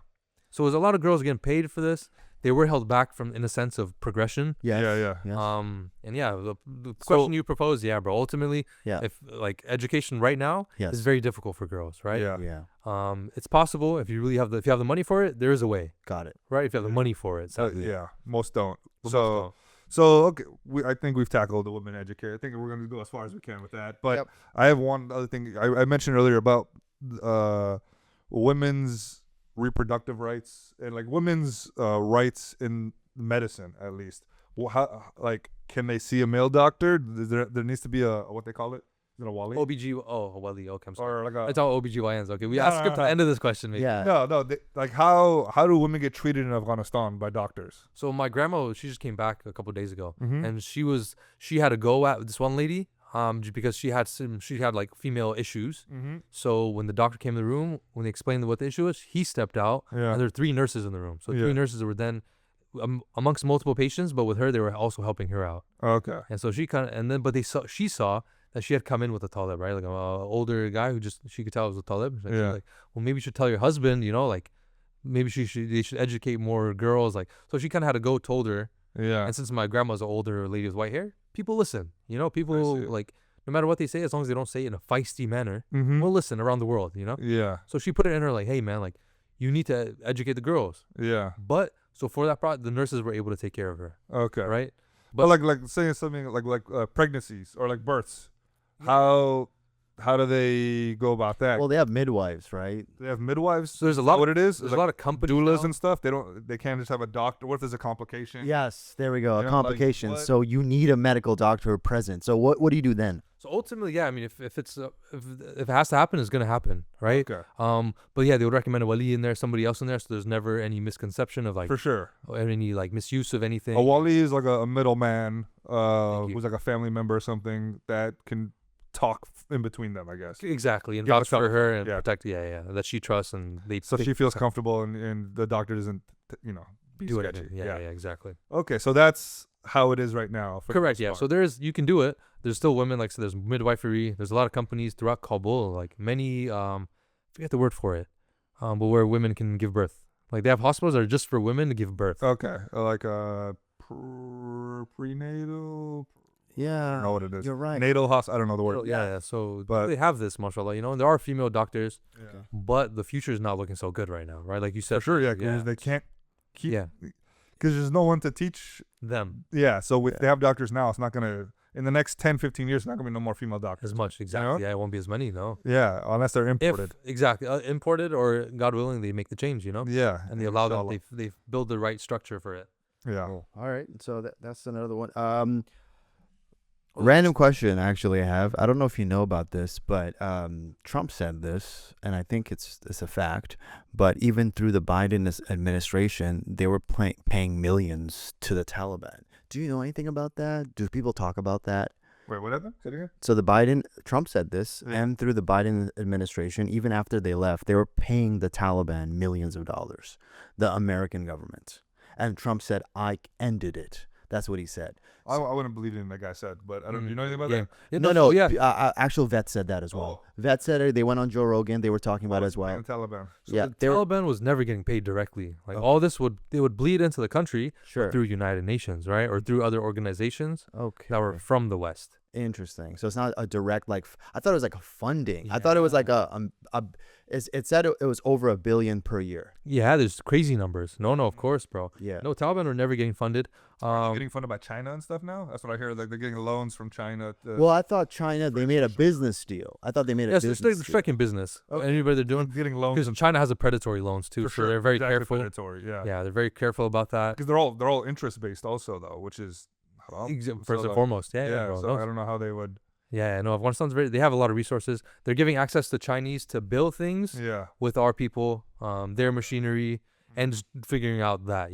So it was a lot of girls getting paid for this. They were held back from in a sense of progression. Yes. Yeah. Yes. And yeah, the question you proposed, yeah, bro. Ultimately, Yeah. if like education right now Yes. is very difficult for girls, right? Yeah. Yeah. It's possible if you really have the money for it, there is a way, Got it. right? If you have the money for it. So, Yeah. Most don't. but most So don't. so okay, I think we've tackled the women educate. I think we're gonna go as far as we can with that. But Yep. I have one other thing I mentioned earlier about women's reproductive rights and like women's rights in medicine, at least. Well, how can they see a male doctor? There needs to be a what they call it? Is it a wali? Wali. Okay, I'm sorry. Or like a It's all OBGYNs. Okay, we No, asked no, skip no, to the end of this question, maybe. Yeah. no. Like how do women get treated in Afghanistan by doctors? So my grandma, she just came back a couple days ago, Mhm. and she had to go at this one lady, just because she had like female issues. Mm-hmm. So when the doctor came in the room, when they explained what the issue was, he stepped out, Yeah. and there were 3 nurses in the room. So Yeah. 3 nurses were then amongst multiple patients, but with her, they were also helping her out. Okay. And so but she saw that she had come in with a talib, right? Like an older guy who she could tell it was a talib. Like, Yeah. like, well, maybe you should tell your husband, like maybe they should educate more girls. Like, so she kind of had to go, told her. Yeah. And since my grandma's an older lady with white hair, people listen. People like, no matter what they say, as long as they don't say it in a feisty manner, we'll listen around the world, Yeah. So she put it in her like, hey, man, like, you need to educate the girls. Yeah. But, so for that the nurses were able to take care of her. Okay. Right? But like saying something like pregnancies or like births, how do they go about that? Well, they have midwives, right? They have midwives. So there's a lot. What it is? There's like a lot of companies doulas now. and stuff. They can't just have a doctor. What if there's a complication? Yes, there we go. You A know, complication. like, what? So you need a medical doctor present. So what do you do then? So ultimately, yeah, I mean, if it's if it has to happen, it's gonna happen, right? Okay. But yeah, they would recommend a wali in there, somebody else in there, so there's never any misconception of like For sure. or any like misuse of anything. A wali is like a middleman, you. who's like a family member or something that can talk in between them, I guess. Exactly, and Give vouch for herself- her and yeah. protect, that she trusts, and So she feels comfortable, and the doctor doesn't, be do it. sketchy. Yeah, exactly. Okay, so that's how it is right now. For the Correct. most Yeah. part. So you can do it. There's still women, like, so there's midwifery. There's a lot of companies throughout Kabul, like many, forget the word for it, but where women can give birth. Like they have hospitals that are just for women to give birth. Okay, like prenatal. I don't know what it is. You're right. Natal hospital. I don't know the word. Yeah. So But- they have this, mashallah, and there are female doctors, Yeah. but the future is not looking so good right now, right? Like you said. For sure, yeah, because they can't keep. Yeah. Because there's no one to teach. Them Yeah, so if they have doctors now, it's not gonna. In the next 10, 15 years, it's not gonna be no more female doctors. as much. Exactly. Yeah, it won't be as many. No. Yeah, unless they're imported. Exactly imported, or God willing, they make the change. Yeah, And they allow them. inshallah. They build the right structure for it. Yeah. Cool. All right. So that's another one. Random question actually I have. I don't know if you know about this, but Trump said this, and I think it's a fact. But even through the Biden administration, they were paying millions to the Taliban. Do you know anything about that? Do people talk about that? Wait, what happened? Say it again. So Trump said this, and through the Biden administration, even after they left, they were paying the Taliban millions of dollars, the American government. And Trump said, I ended it. That's what he said. I wouldn't believe anything that guy said, but I don't. Do you know anything about that? Yeah, No. Yeah. Actual vet said that as well. Oh. Vet said it. They went on Joe Rogan. They were talking about it as well. And Taliban. Yeah, The they were Taliban was never getting paid directly. Like Okay. all this they would bleed into the country sure. through United Nations, right, or through other organizations Okay. that were from the West. Interesting. So it's not a direct I thought it was like a funding. I thought it was like it said it was over $1 billion per year. Yeah, there's crazy numbers. No, of course, bro. Yeah. No, Taliban were never getting funded. Are they getting funded by China and stuff now? That's what I hear. Like they're getting loans from China. Well, I thought China they made a business deal. I thought they made a Yes, business they're deal. striking business. Okay. Anybody they're doing, getting loans because China has a predatory loans too, for so sure. they're very Exactly, careful. predatory, yeah. Yeah, they're very careful about that. Because they're all interest based also though, which is haram. First and foremost, yeah, bro. So No, I don't know how they would. yeah, no. Afghanistan's they have a lot of resources. They're giving access to Chinese to build things Yeah. with our people, their machinery, and just figuring out that,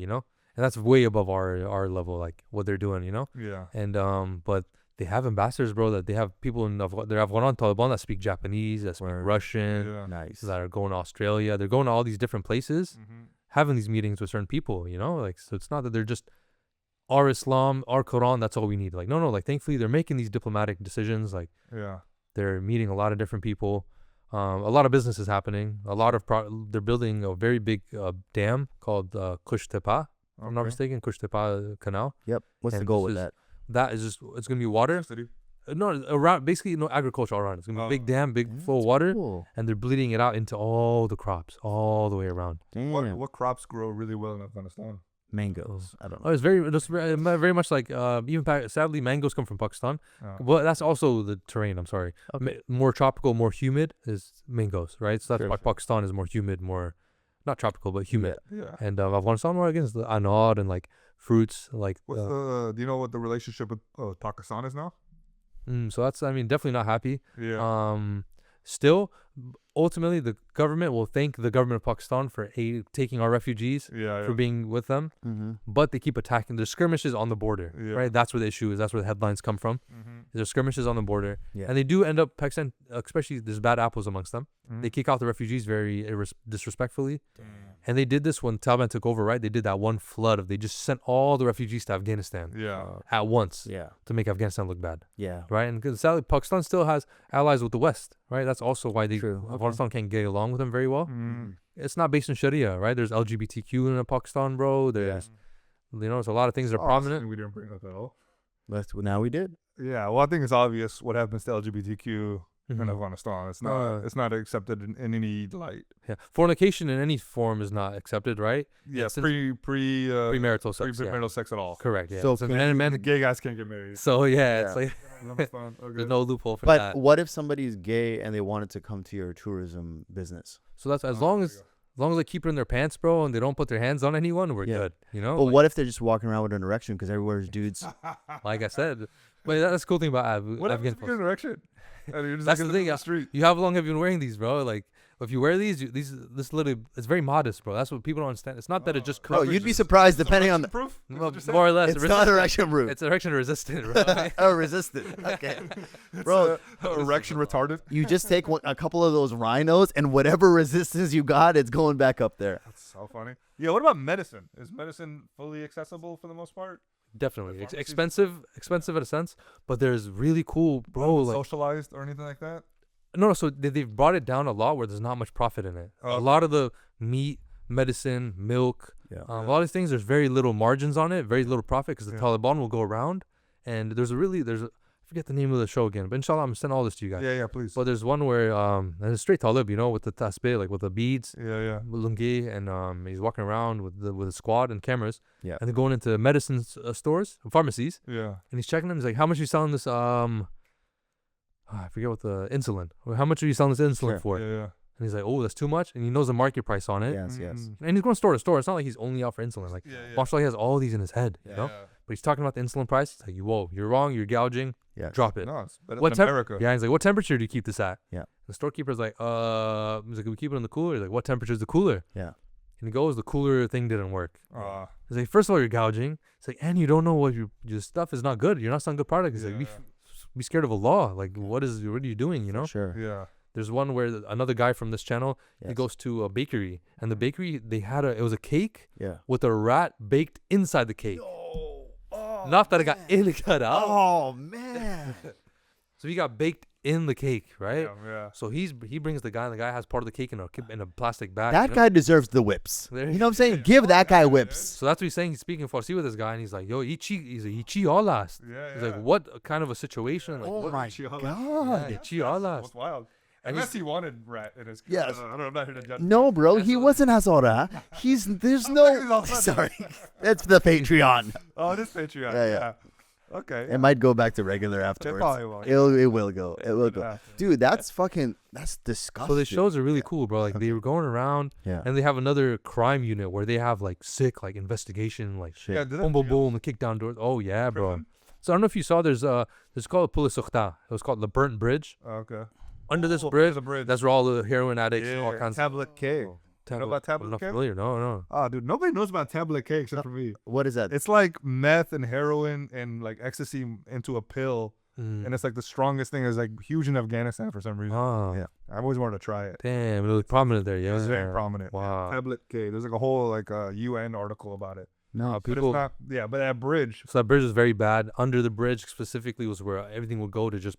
and that's way above our level, like what they're doing, Yeah. And but they have ambassadors, bro. That they have people in their Afghan Taliban that speak Japanese, that speak Russian, Yeah. Nice. that are going to Australia. They're going to all these different places, Mm-hmm. having these meetings with certain people, like, so it's not that they're just our Islam, our Quran, that's all we need. Like, no, like, thankfully they're making these diplomatic decisions. Like, Yeah. they're meeting a lot of different people. A lot of business is happening. A lot of they're building a very big dam called Kush Tepa. If I'm not Okay. mistaken, Kush Tepa Canal. Yep. What's the And goal this with is- that? That is just, it's gonna be water. City. No, around, basically no agriculture all around. It's gonna be a big Oh. dam, big full of water, and they're bleeding it out into all the crops all the way around. Damn. What crops grow really well in Afghanistan? Mangoes. I don't Oh, know. it's very much like sadly mangoes come from Pakistan. Oh. Well, that's also the terrain. I'm sorry. Okay. More tropical, more humid is mangoes, right? So that's Sure, why sure. Pakistan is more humid, more not tropical but humid. Yeah. And Afghanistan more against the anod and like fruits, like. What's do you know what the relationship with Pakistan is now? So that's, I mean, definitely not happy. Yeah. Still, ultimately the government will thank the government of Pakistan for taking our refugees, for being with them, but they keep attacking. There's skirmishes on the border, right? That's where the issue is. That's where the headlines come from. There's skirmishes on the border, and they do end up, Pakistan, especially there's bad apples amongst them. They kick out the refugees very disrespectfully, and they did this when Taliban took over, right? They did that one flood of, they just sent all the refugees to Afghanistan at once to make Afghanistan look bad, right? And because sadly, Pakistan still has allies with the West, right? That's also why Afghanistan can't get along with them very well. It's not based in Sharia, right? There's LGBTQ in Pakistan, bro. There's, there's a lot of things that are prominent. We didn't bring up at all. But now we did. Yeah, well, I think it's obvious what happens to LGBTQ in Afghanistan. It's not accepted in any light. Yeah, fornication in any form is not accepted, right? Yeah, premarital sex. Premarital sex at all. Correct. Yeah. So men, gay guys can't get married. So it's like there's no loophole for that. But what if somebody's gay and they wanted to come to your tourism business? So that's as long as they keep it in their pants, bro, and they don't put their hands on anyone, we're good. But what if they're just walking around with an erection because everywhere's dudes? Like I said, but that's the cool thing about Afghan folks. What erection? That's the thing. How long have you been wearing these, bro? Like, if you wear this literally, it's very modest, bro. That's what people don't understand. It's not that it just covers. Bro, you'd be surprised depending on the proof. More or less. It's not erection proof. It's erection resistant, bro. Oh, resistant. Okay, bro. Erection retarded. You just take a couple of those rhinos, and whatever resistance you got, it's going back up there. That's so funny. Yeah. What about medicine? Is medicine fully accessible for the most part? Definitely. Expensive in a sense, but there's really cool, bro. Like, socialized or anything like that? No, so they've brought it down a lot where there's not much profit in it. A lot of the meat, medicine, milk, a lot of these things, there's very little margins on it, very little profit because the Taliban will go around. And I forget the name of the show again, but inshallah, I'm going to send all this to you guys. Yeah, please. But there's one where, and it's straight Talib, with the tasbih, like with the beads, lungi, and he's walking around with a squad and cameras. Yeah. And they're going into medicine stores, pharmacies. Yeah. And he's checking them. He's like, how much are you selling this, I forget what the insulin. How much are you selling this insulin for? Yeah. And he's like, oh, that's too much. And he knows the market price on it. Yes. And he's going store to store. It's not like he's only out for insulin. Like, mashallah, he has all these in his head, you know? But he's talking about the insulin price. He's like, whoa, you're wrong. You're gouging. Yeah. Drop it. No, it's better than America. Yeah. He's like, what temperature do you keep this at? Yeah. The storekeeper's like, we keep it in the cooler. He's like, what temperature is the cooler? Yeah. And he goes, the cooler thing didn't work. He's like, first of all, you're gouging. He's like, and you don't know what your stuff is not good. You're not selling good product. He's like, be scared of Allah. Like, what are you doing, Sure. Yeah. There's one where another guy from this channel, he goes to a bakery, and the bakery, it was a cake with a rat baked inside the cake. Not that it got cut out. Oh, man. So he got baked in the cake, right? Yeah. So he brings the guy, and the guy has part of the cake in a plastic bag. That guy deserves the whips. You know what I'm saying? Give that guy whips. So that's what he's saying. He's speaking Farsi with this guy, and he's like, yo, he all last. He's like, what kind of a situation? Like, Oh, my God. Yeah, all last. That's wild. And Unless he wanted rat in his. Yes. I don't know. I'm not here to judge. No, bro, he wasn't Hazora. There's no. Sorry, that's the Patreon. Oh, it is Patreon. Yeah. Okay. It might go back to regular afterwards. probably will. It will go. It will go. Dude, that's disgusting. So the shows are really cool, bro. Like they were going around, and they have another crime unit where they have like sick like investigation, like shit. Yeah, boom, the kick down doors. Oh yeah, bro. So I don't know if you saw. There's called Pulis Ukhta. It was called the Burnt Bridge. Okay. Under this bridge, bridge. that's where all the heroin addicts and all kinds. Tablet cake. You know about tablet I'm not cake? familiar. No. Oh, dude, nobody knows about tablet cake except for me. What is that? It's like meth and heroin and like ecstasy into a pill, and it's like the strongest thing. Is like huge in Afghanistan for some reason. Oh. Yeah, I've always wanted to try it. Damn, it was prominent there. Yeah, It's very prominent. Wow. Tablet cake. There's like a whole UN article about it. No, But it's not. Yeah, but that bridge. So that bridge was very bad. Under the bridge specifically was where everything would go to just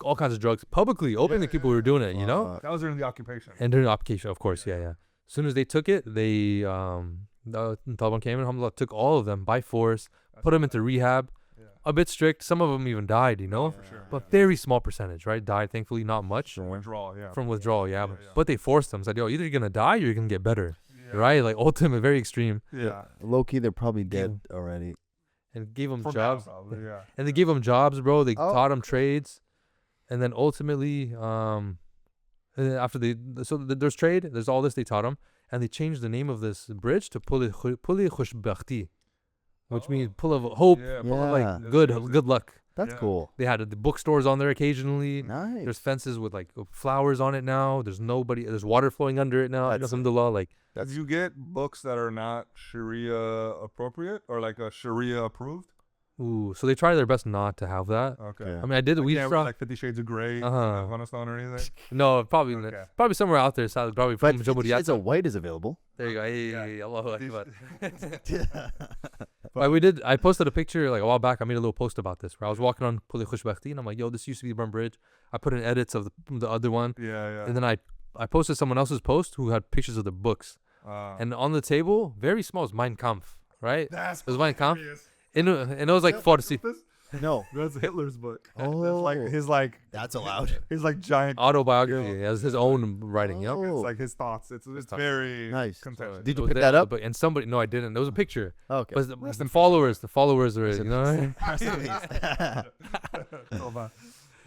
all kinds of drugs publicly, openly. People were doing it, you know. That was during the occupation. And during the occupation, of course, yeah. As soon as they took it, the Taliban came in, alhamdulillah, took all of them by force, put them into rehab. A bit strict. Some of them even died, you know. For sure. But very small percentage, right? Died, thankfully, not much. From withdrawal, From withdrawal, yeah. But they forced them. Said, yo, either you're gonna die or you're gonna get better, right? Like ultimate, very extreme. Yeah. Low key, they're probably dead already. And gave them For jobs. now, probably, yeah. And they gave them jobs, bro. They taught them trades, and then ultimately, after there's trade, there's all this they taught them, and they changed the name of this bridge to Puli Khushbakhti, which means pull of hope, Yeah, pull of like good luck. That's cool. They had the bookstores on there occasionally. Nice. There's fences with like flowers on it now. There's nobody. There's water flowing under it now. Alhamdulillah, like Do you get books that are not Sharia appropriate or like a Sharia approved? ooh. So they try their best not to have that. Okay. Yeah. I mean, I did. We Yeah, saw like 50 Shades of Grey, Uh-huh. Afghanistan or anything. no, probably Okay. probably somewhere out there. So probably But from 50 Jamhuriyat. Shades of White is available. There you go. Hey, Yeah. Allahu Akbar. Yeah. Like we did. I posted a picture like a while back. I made a little post about this where I was walking on Puli Khushbakhti and I'm like, yo, this used to be the Burn Bridge. I put in edits of the other one, Yeah. and then I posted someone else's post who had pictures of the books. And on the table, very small, is Mein Kampf, right? That's It was Mein Kampf. hilarious. And it was like Farsi. No. That's Hitler's book. Oh. That's like That's allowed. his like giant. Autobiography. He has his own writing. Yep. Oh. It's like his thoughts. It's very Nice. contentious. Did you It was pick there, that up? But and somebody, no, I didn't. There was a picture. Okay. But the followers are, you know.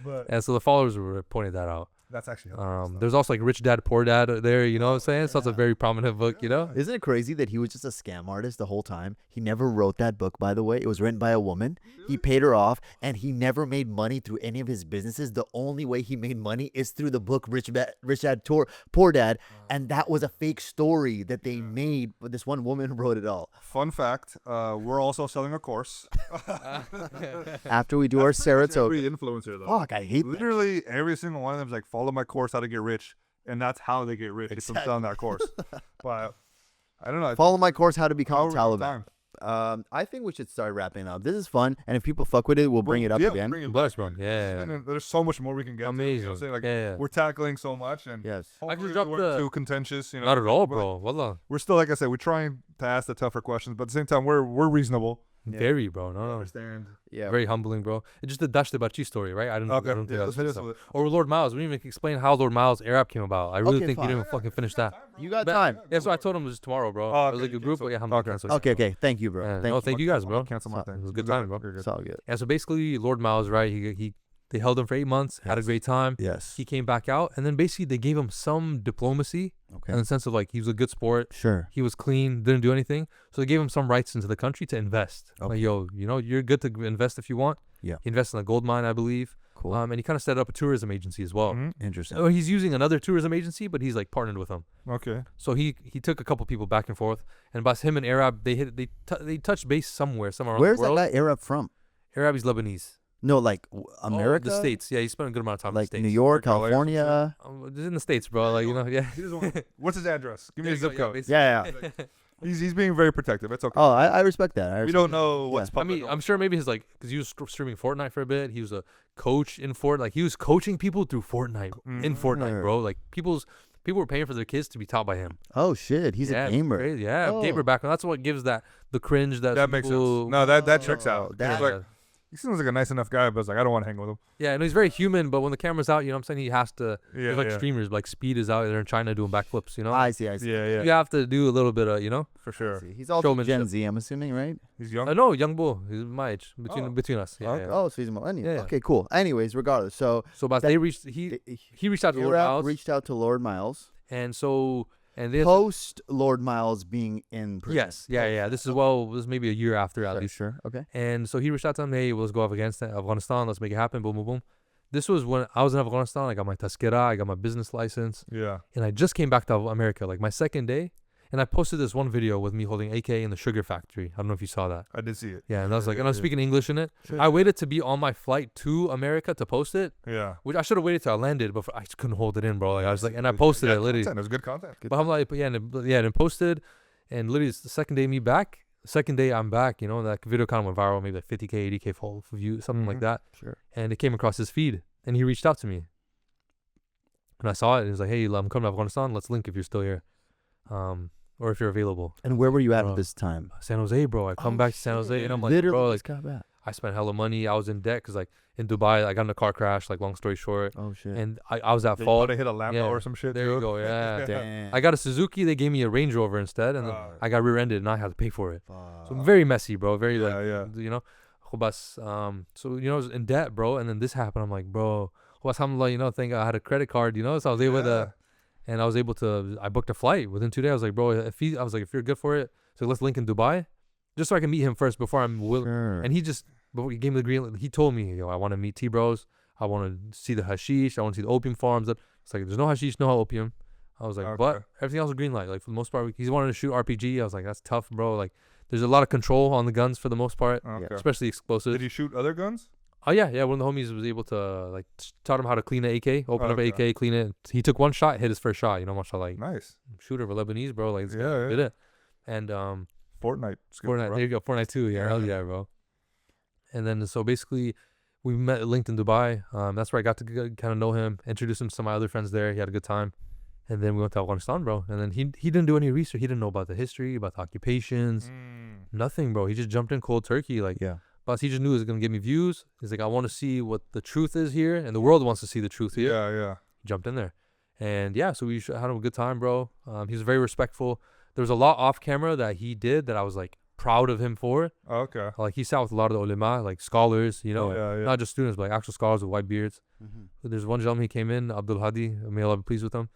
But And so the followers were pointed that out. that's actually hilarious, though. There's also like Rich Dad Poor Dad there. You know what I'm saying? So it's a very prominent book. You know. Isn't it crazy that he was just a scam artist the whole time? He never wrote that book, by the way. It was written by a woman. He paid her off, and he never made money through any of his businesses. The only way he made money is through the book Rich Dad Poor Dad, and that was a fake story that they made, but this one woman wrote it all. Fun fact: we're also selling a course. After we do our Saratoga. Every influencer though. Fuck, I hate that. Literally every single one of them is like, follow my course, how to get rich, and that's how they get rich. It's from selling that course. But I don't know. Follow my course, How to Become a How are we on Taliban. time? I think we should start wrapping up. This is fun, and if people fuck with it, we'll bring it up Yeah, again. bring it Bless, back. bro. Yeah. And then there's so much more we can get. to, you know what I'm Amazing. saying? Like, Yeah. we're tackling so much, and Yes. hopefully dropped we weren't the- too contentious. You know, Not at all, but bro. Wallah. We're still, like I said, we're trying to ask the tougher questions, but at the same time, we're reasonable. Yeah. Very, bro. We No. understand. Yeah. Very humbling, bro. It's just the Dash the Bachi story, right? I don't Okay. think Yeah, let's hit that's us with it. Or Lord Miles. We didn't even explain how Lord Miles Arab came about. I really Okay, think fine. you didn't even fucking finish that. You got But- time. Yeah, so I told him it was tomorrow, bro. Oh, It was okay, like a okay, group, so- but yeah, alhamdulillah, okay. cancel. Okay, okay. Thank you, bro. Yeah, Thank no, you. thank you guys, bro. Cancel my It thing. was a good time, bro. It's all good. Yeah, so basically, Lord Miles, right? They held him for 8 months, had a great time. Yes. He came back out, and then basically they gave him some diplomacy Okay. in the sense of like he was a good sport. Sure. He was clean, didn't do anything. So they gave him some rights into the country to invest. Okay. Like, yo, you know, you're good to invest if you want. Yeah. He invested in a gold mine, I believe. Cool. And he kind of set up a tourism agency as well. Mhm. Interesting. Oh, he's using another tourism agency, but he's like partnered with them. Okay. So he took a couple people back and forth, and by him and Arab, they touched base somewhere around Where's the that world. guy Arab from? Arab is Lebanese. No, like Oh, America, the States. Yeah, he spent a good amount of time in the like States. New York, Or LA or California. It's in the States, bro. Like, you know, yeah. He doesn't want. What's his address? Give me There his you zip go, code. basically. Yeah, yeah. He's being very protective. It's okay. Oh, I respect that. We don't know what's I public. mean, I'm sure maybe his like, because he was streaming Fortnite for a bit. He was a coach in Fortnite. Like, he was coaching people through Fortnite in Fortnite, Sure. bro. Like, people were paying for their kids to be taught by him. Oh shit, he's Yeah, a it's gamer. crazy. Yeah, Oh. gamer background. That's what gives the cringe that That makes sense. people- No, that checks out. that- He's like, he seems like a nice enough guy, but it's like I don't want to hang with him. Yeah, and he's very human, but when the camera's out, you know what I'm saying? He has to. Yeah, There's like yeah. streamers, like Speed is out there in China doing backflips, you know? I see. I see. Yeah, You have to do a little bit of, you know? for sure. See, he's also Showmanship. Gen Z, I'm assuming, right? He's young. No, young bull. He's my age, between us. Yeah, Oh, yeah. oh, so he's a millennial. Yeah, yeah. Okay, cool. Anyways, regardless, so So, but that- they reached, he reached out to Lord Arab Miles, reached out to Lord Miles and so, and they post Lord Miles being in prison. yes, yeah. This is maybe a year after at Sure, least. sure. Okay. And so he reached out to him, hey, let's go Afghanistan, let's make it happen, boom, boom, boom. This was when I was in Afghanistan. I got my tazkira, I got my business license, Yeah. and I just came back to America, like my second day. And I posted this one video with me holding AK in the sugar factory. I don't know if you saw that. I did see it. Yeah, and I was like, and I was Yeah. speaking English in it. Sure. I waited to be on my flight to America to post it, Yeah. which I should have waited till I landed, but I just couldn't hold it in, bro. Like I was like, and I posted it literally. It was good content. But I'm like, and then posted, and literally it's the second day me back. The second day I'm back, you know, that video kind of went viral, maybe like 50K, 80K follow views, something like Mhm. that. Sure. And it came across his feed, and he reached out to me, and I saw it, and he was like, hey, I'm coming to Afghanistan. Let's link if you're still here, or if you're available. And where were you at Bro. at this time? San Jose, bro. I come Oh, back to San Jose, and I'm like, literally bro, just like, got back. I spent hella money. I was in debt because like in Dubai, I got in a car crash. Like long story short, Oh shit. and I was at They fault. probably hit a Lambo Yeah. or some shit. There you too. go. Yeah. Damn. I got a Suzuki. They gave me a Range Rover instead, and then I got rear-ended, and I had to pay for it. So very messy, bro. Very like, Yeah. you know, khubas. So you know, I was in debt, bro, and then this happened. I'm like, bro, alhamdulillah, you know, thank God I had a credit card, you know, so I was able to, and I was able to. I booked a flight within 2 days. I was like, bro, I was like, if you're good for it, so let's link in Dubai, just so I can meet him first before I'm willing. Sure. And he just before he gave me the green light, he told me, yo, I want to meet T-bros. I want to see the hashish. I want to see the opium farms. It's like, there's no hashish, no opium. I was like, Okay. but everything else is green light. Like, for the most part, he's wanted to shoot RPG. I was like, that's tough, bro. Like, there's a lot of control on the guns for the most part, Okay. especially explosives. Did he shoot other guns? Oh, yeah. One of the homies was able to, like, taught him how to clean an AK, open up an Okay. AK, clean it. He took one shot, hit his first shot. You know, mashallah, like, Nice. shooter for Lebanese, bro. Like, this guy Yeah, did yeah. it. And, Fortnite. skills, Fortnite, bro. there you go. Fortnite 2. Yeah, hell yeah, bro. And then, so basically, we met linked in Dubai. That's where I got to kind of know him, introduce him to some of my other friends there. He had a good time. And then we went to Afghanistan, bro. And then he didn't do any research. He didn't know about the history, about the occupations, nothing, bro. He just jumped in cold turkey. Like, but he just knew it was going to give me views. He's like, I want to see what the truth is here. And the world wants to see the truth here. Yeah. Jumped in there. And yeah, so we had a good time, bro. He was very respectful. There was a lot off camera that he did that I was like proud of him for. Okay. Like, he sat with a lot of the ulama, like scholars, you know, Yeah. not just students, but like actual scholars with white beards. Mm-hmm. There's one gentleman, he came in, Abdul Hadi, may Allah be pleased with him,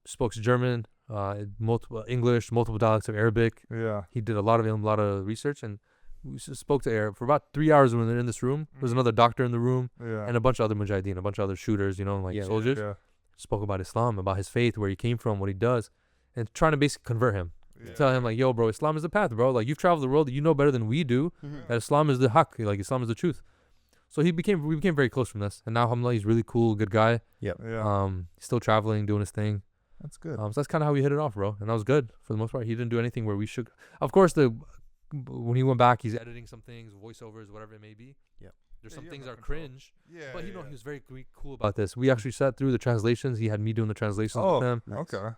spoke German, multiple English, multiple dialects of Arabic. Yeah. He did a lot of research, and we spoke to Arab for about 3 hours when they're in this room. There was another doctor in the room, Yeah. and a bunch of other mujahideen, a bunch of other shooters, you know, like soldiers. Yeah. Spoke about Islam, about his faith, where he came from, what he does, and trying to basically convert him. Yeah. Tell him like, yo, bro, Islam is the path, bro. Like, you've traveled the world, you know better than we do that Islam is the haqq, like Islam is the truth. So we became very close from this, and now alhamdulillah, he's really cool, good guy. Yeah. Still traveling, doing his thing. That's good. So that's kind of how we hit it off, bro, and that was good for the most part. He didn't do anything where we should. Of course, when he went back, he's editing some things, voiceovers, whatever it may be. Yep. There's Yeah, some you have things no that are control. cringe, Yeah. but he was very cool about this. We actually sat through the translations. He had me doing the translations Oh, with him. okay.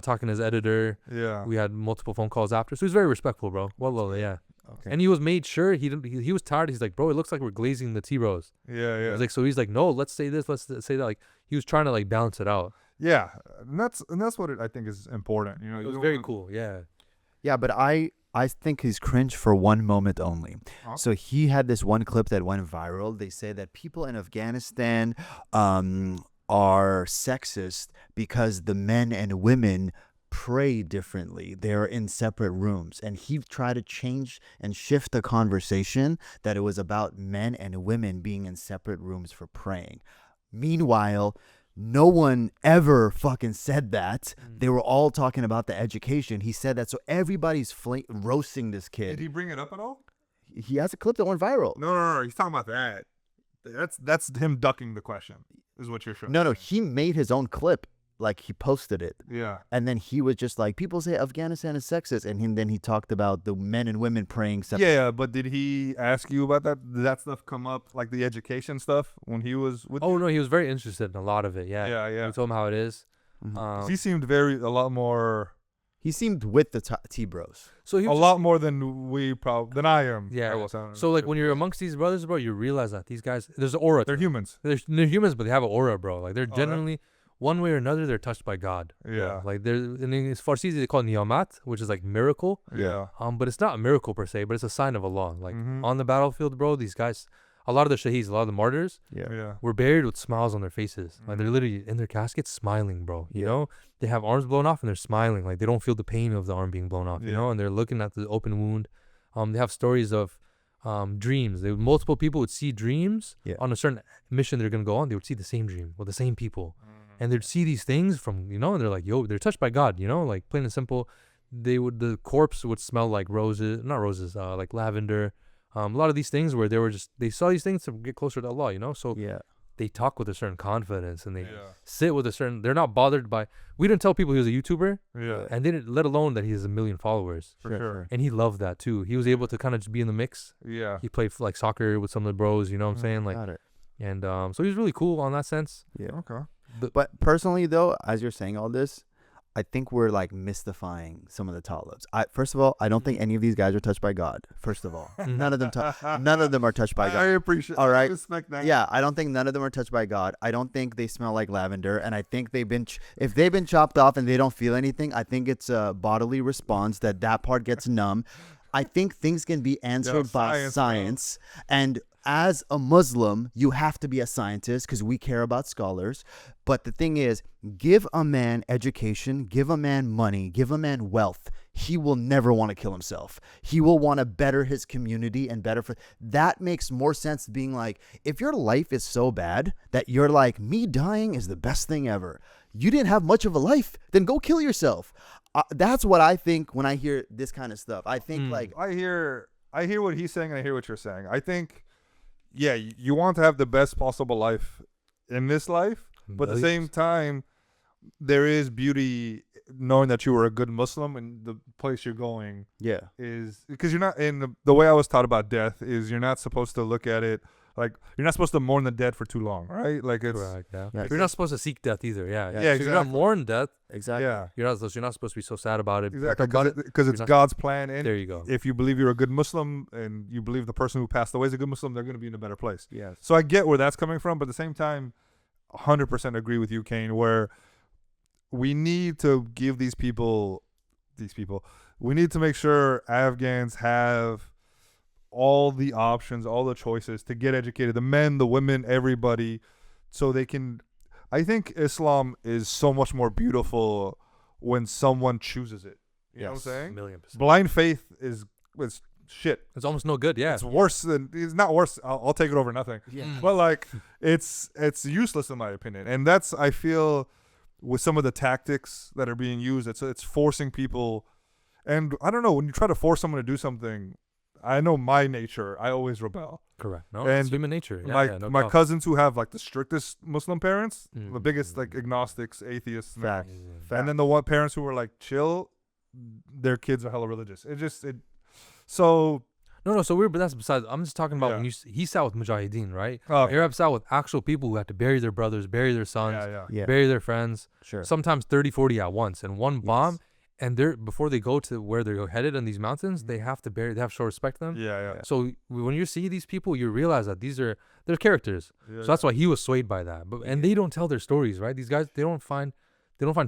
Talking to his editor. Yeah. We had multiple phone calls after, so he was very respectful, bro. Wallah, yeah. Okay. And he was made sure he didn't. He was tired. He's like, bro, it looks like we're glazing the T-Rose. Yeah. He's like, so he's like, no, let's say this, let's say that. Like, he was trying to like balance it out. Yeah. And that's what I think is important. You know, It you was don't very want- cool. Yeah. Yeah, but I think he's cringe for one moment only. Huh? So he had this one clip that went viral. They say that people in Afghanistan are sexist because the men and women pray differently. They're in separate rooms. And he tried to change and shift the conversation that it was about men and women being in separate rooms for praying. Meanwhile, no one ever fucking said that. They were all talking about the education. He said that. So everybody's roasting this Did kid. he bring it up at all? He has a clip that went viral. No. He's talking about that. That's him ducking the question. Is what you're showing. No, he made his own clip. Like, he posted it. Yeah. And then he was just like, people say Afghanistan is sexist. And then he talked about the men and women praying separate. Yeah, but did he ask you about that? Did that stuff come up, like the education stuff, when he was with Oh you? no, he was very interested in a lot of it. Yeah. Yeah. We told him how it is. 'Cause he seemed a lot more, He seemed with the T-bros. So he a was lot more than than I am. Yeah. I will sound- So like when you're amongst these brothers, bro, you realize that these guys, there's an aura. they're humans. They're humans, but they have an aura, bro. Like, they're yeah? genuinely, one way or another, they're touched by God. Yeah. Like, they're in Farsi they call it niyamat, which is like miracle. Yeah. But it's not a miracle per se, but it's a sign of Allah. Like, Mhm. on the battlefield, bro, these guys, a lot of the shaheeds, a lot of the martyrs, Yeah. were buried with smiles on their faces. Like, they're literally in their caskets smiling, bro. You know, they have arms blown off and they're smiling. Like, they don't feel the pain of the arm being blown off, you know, and they're looking at the open wound. They have stories of dreams. Multiple people would see dreams on a certain mission they're going to go on. They would see the same dream with the same people. And they'd see these things from, you know, and they're like, yo, they're touched by God, you know, like, plain and simple. The corpse would smell like like lavender. A lot of these things where they saw these things to get closer to Allah, you know? So they talk with a certain confidence and they sit with they're not bothered by, we didn't tell people he was a YouTuber Yeah. and they didn't, let alone that he has 1 million followers. For sure. And he loved that too. He was able to kind of just be in the mix. Yeah. He played like soccer with some of the bros, you know what I'm saying? Like, Got it. and so he was really cool on that sense. Yeah. Okay. But personally, though, as you're saying all this, I think we're like mystifying some of the Talibs. First of all, I don't think any of these guys are touched by God. First of all, none of them are touched by I God. appreciate. All right. I respect that. Yeah, I don't think none of them are touched by God. I don't think they smell like lavender, and I think if they've been chopped off and they don't feel anything, I think it's a bodily response that part gets numb. I think things can be answered by science, and as a Muslim, you have to be a scientist because we care about scholars. But the thing is, give a man education, give a man money, give a man wealth. he will never want to kill himself. He will want to better his community and better for that. Makes more sense being like, if your life is so bad that you're like, me dying is the best thing ever. You didn't have much of a life, then go kill yourself. That's what I think when I hear this kind of stuff. I think like I hear what he's saying and I hear what you're saying. I think, yeah, you want to have the best possible life in this life, but at the same time, there is beauty knowing that you were a good Muslim and the place you're going. Yeah, is because you're not in the way I was taught about death is you're not supposed to look at it like you're not supposed to mourn the dead for too long, right? Like it's Correct, yeah. Yeah. You're not supposed to seek death either. Yeah, Yeah, So you're not exactly. mourn death. exactly. yeah, You're not supposed to be so sad about it. exactly About it. because it's not- God's plan. And There you go. if you believe you're a good Muslim and you believe the person who passed away is a good Muslim, they're going to be in a better place. Yes. So I get where that's coming from, but at the same time, 100% agree with you, Kane, where we need to give these people, we need to make sure Afghans have all the options, all the choices to get educated, the men, the women, everybody, so they can. I think Islam is so much more beautiful when someone chooses it. You know what I'm saying? 1,000,000%. Blind faith is shit. It's almost no good. Yeah. It's worse than, it's not worse. I'll take it over nothing. Yeah. But like it's useless in my opinion. And that's, I feel, with some of the tactics that are being used, it's forcing people. And I don't know, when you try to force someone to do something, I know my nature, I always rebel. Correct. No, And it's human nature. Yeah, my yeah, no my doubt. cousins who have like the strictest Muslim parents, the Mm. biggest like agnostics, atheists, Fact. and then the one parents who were like chill, their kids are hella religious. So No. So but that's besides. I'm just talking about Yeah. when he sat with Mujahideen, right? okay. Arab sat with actual people who had to bury their brothers, bury their sons, yeah. Yeah. bury their friends, Sure. sometimes 30, 40 at once, and one Yes. bomb. And before they go to where they're headed in these mountains, they have to show respect to them. Yeah. So when you see these people, you realize that they're characters. So that's why he was swayed by that. And they don't tell their stories, right? These guys, they don't find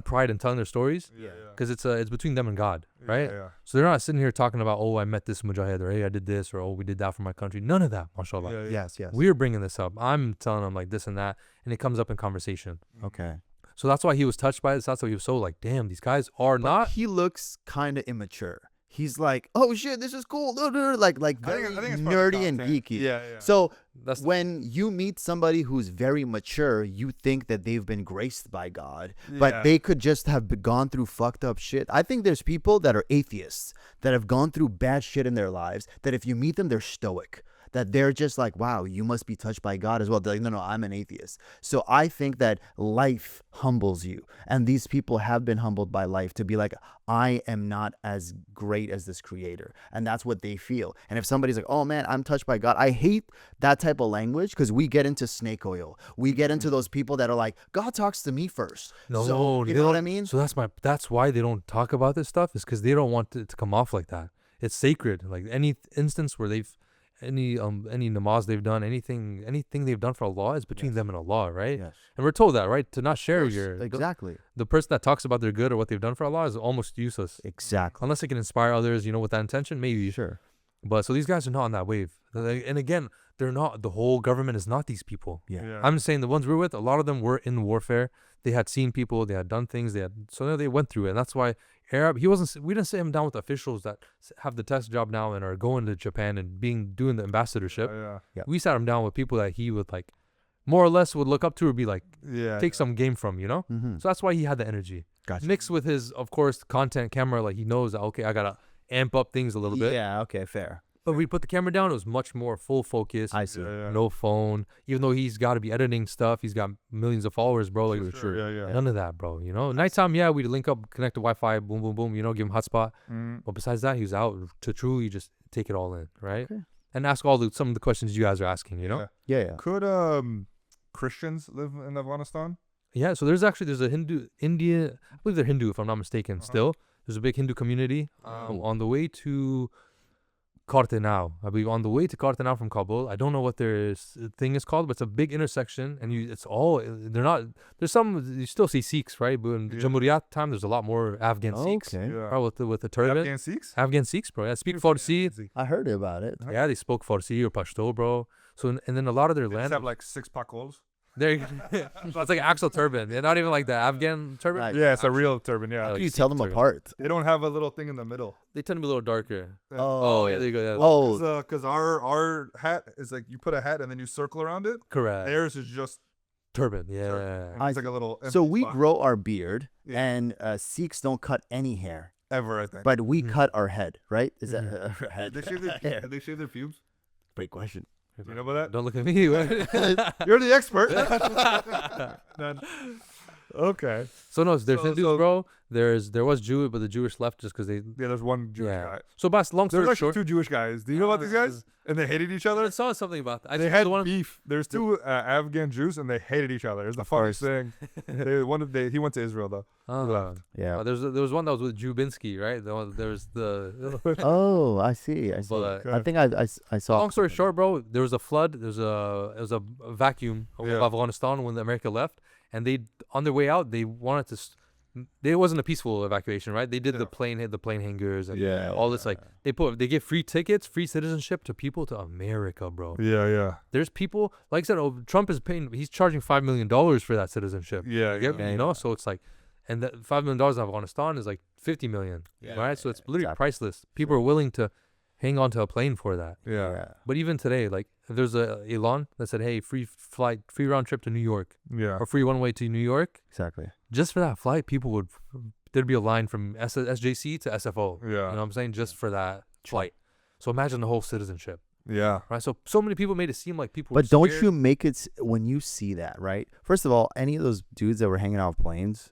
pride in telling their stories because it's between them and God, right? Yeah. So they're not sitting here talking about, oh, I met this mujahid, or hey, I did this, or oh, we did that for my country. None of that, mashallah. Yeah. Yes. Yes. We're bringing this up. I'm telling them like this and that, and it comes up in conversation. Okay. So that's why he was touched by it. That's why he was so like, damn, these guys are But not. he looks kind of immature. He's like, oh shit, this is cool. Like I very think it's part of the nerdy and content. geeky. Yeah. So That's when you meet somebody who's very mature, you think that they've been graced by God, but Yeah. they could just have gone through fucked up shit. I think there's people that are atheists that have gone through bad shit in their lives that if you meet them, they're stoic. That they're just like, wow, you must be touched by God as well. They're like, no, I'm an atheist. So I think that life humbles you. And these people have been humbled by life to be like, I am not as great as this creator. And that's what they feel. And if somebody's like, oh man, I'm touched by God. I hate that type of language because we get into snake oil. We get into those people that are like, God talks to me first. no, So, they you know what don't- I mean? So that's why they don't talk about this stuff, is because they don't want it to come off like that. It's sacred. Like any instance where any namaz they've done, anything they've done for Allah is between them and Allah, right? Yes. And we're told that, right? To not share your Exactly. the person that talks about their good or what they've done for Allah is almost useless. Exactly. Unless it can inspire others, with that intention, maybe. Sure. But so these guys are not on that wave. And again, they're not, the whole government is not these people. Yeah. I'm just saying the ones we're with, a lot of them were in warfare. They had seen people, they had done things, so they went through it. And that's why we didn't sit him down with officials that have the test job now and are going to Japan and doing the ambassadorship. Yeah. We sat him down with people that he would like, more or less would look up to or be like, Yeah. take some game from, Mm-hmm. So that's why he had the energy. Gotcha. Mixed with his, of course, content camera, like he knows that, okay, I gotta amp up things a little bit. Yeah. Okay. Fair. But we put the camera down, it was much more full focus. I see. Yeah. No phone. Even though he's got to be editing stuff, he's got millions of followers, bro. Like, Yeah. none of that, bro. Nighttime, yeah, we'd link up, connect to Wi-Fi, boom, boom, boom. Give him hotspot. Mm. But besides that, he was out to truly just take it all in, right? Okay. And ask some of the questions you guys are asking. Yeah. Yeah. Could Christians live in Afghanistan? Yeah. So there's a India. I believe they're Hindu, if I'm not mistaken. Still, there's a big Hindu community on the way to Kartanau. I believe on the way to Kartanau from Kabul. I don't know what their thing is called, but it's a big intersection, and they're not. There's some you still see Sikhs, right? But in the Jamhuriyat time, there's a lot more Afghan Sikhs. Okay. Yeah. Right, with the turban. Afghan Sikhs? Afghan Sikhs, bro. Yeah, speak Farsi. I heard about it. Yeah, they spoke Farsi or Pashto, bro. So and then a lot of their They just land. have like 6 pakols. It's like an actual turban. They're not even like the Afghan turban. Nice. Yeah, it's a real turban. Yeah, How like do you tell them Sikh turban. apart? they don't have a little thing in the middle. They tend to be a little darker. Oh, yeah, there you go. Yeah. Oh, Because our hat is like you put a hat and then you circle around it. Correct. Theirs is just Turban. Yeah. and it's like a little. so empty we spot. grow our beard, Yeah. and Sikhs don't cut any hair, ever, I think. but we cut our head, right? Is that our head? they shave their hair? have they shave their pubes? Great question. You know about that? Don't look at me. You're the expert. None. Okay. So no, there's So- Hindus, so- bro. There was Jew, but the Jewish left just because they. Yeah, there's one Jewish guy. So, Bas, long There's story actually short, two Jewish guys. Do you know about these guys? And they hated each I other. saw something about that. I They think had the one. beef. There's two Afghan Jews, and they hated each other. It's the funniest thing. He went to Israel though. Oh, Yeah. there was one that was with Jubinski, right? There was the. Oh, I see. I see. But, I think I saw. long story short, bro, there was a flood. It was a vacuum of Yeah. Afghanistan when America left, and they on their way out they wanted to. It wasn't a peaceful evacuation, right? They did the plane hangars and all this. Like they give free tickets, free citizenship to people to America, bro. Yeah. There's people like I said. Trump is paying. He's charging $5 million for that citizenship. Yeah. You know, so it's like, and that $5 million in Afghanistan is like 50 million, right? So it's literally exactly. priceless. People are willing to hang on to a plane for that. Yeah. But even today, like there's a Elon that said, "Hey, free flight, free round trip to New York, Yeah. or free one way to New York." Exactly. Just for that flight, there'd be a line from SJC to SFO. Yeah. You know what I'm saying? Just for that flight. So imagine the whole citizenship, Yeah. right? So many people made it seem like people. But were don't scared. you make it when you see that, right? First of all, any of those dudes that were hanging out of planes,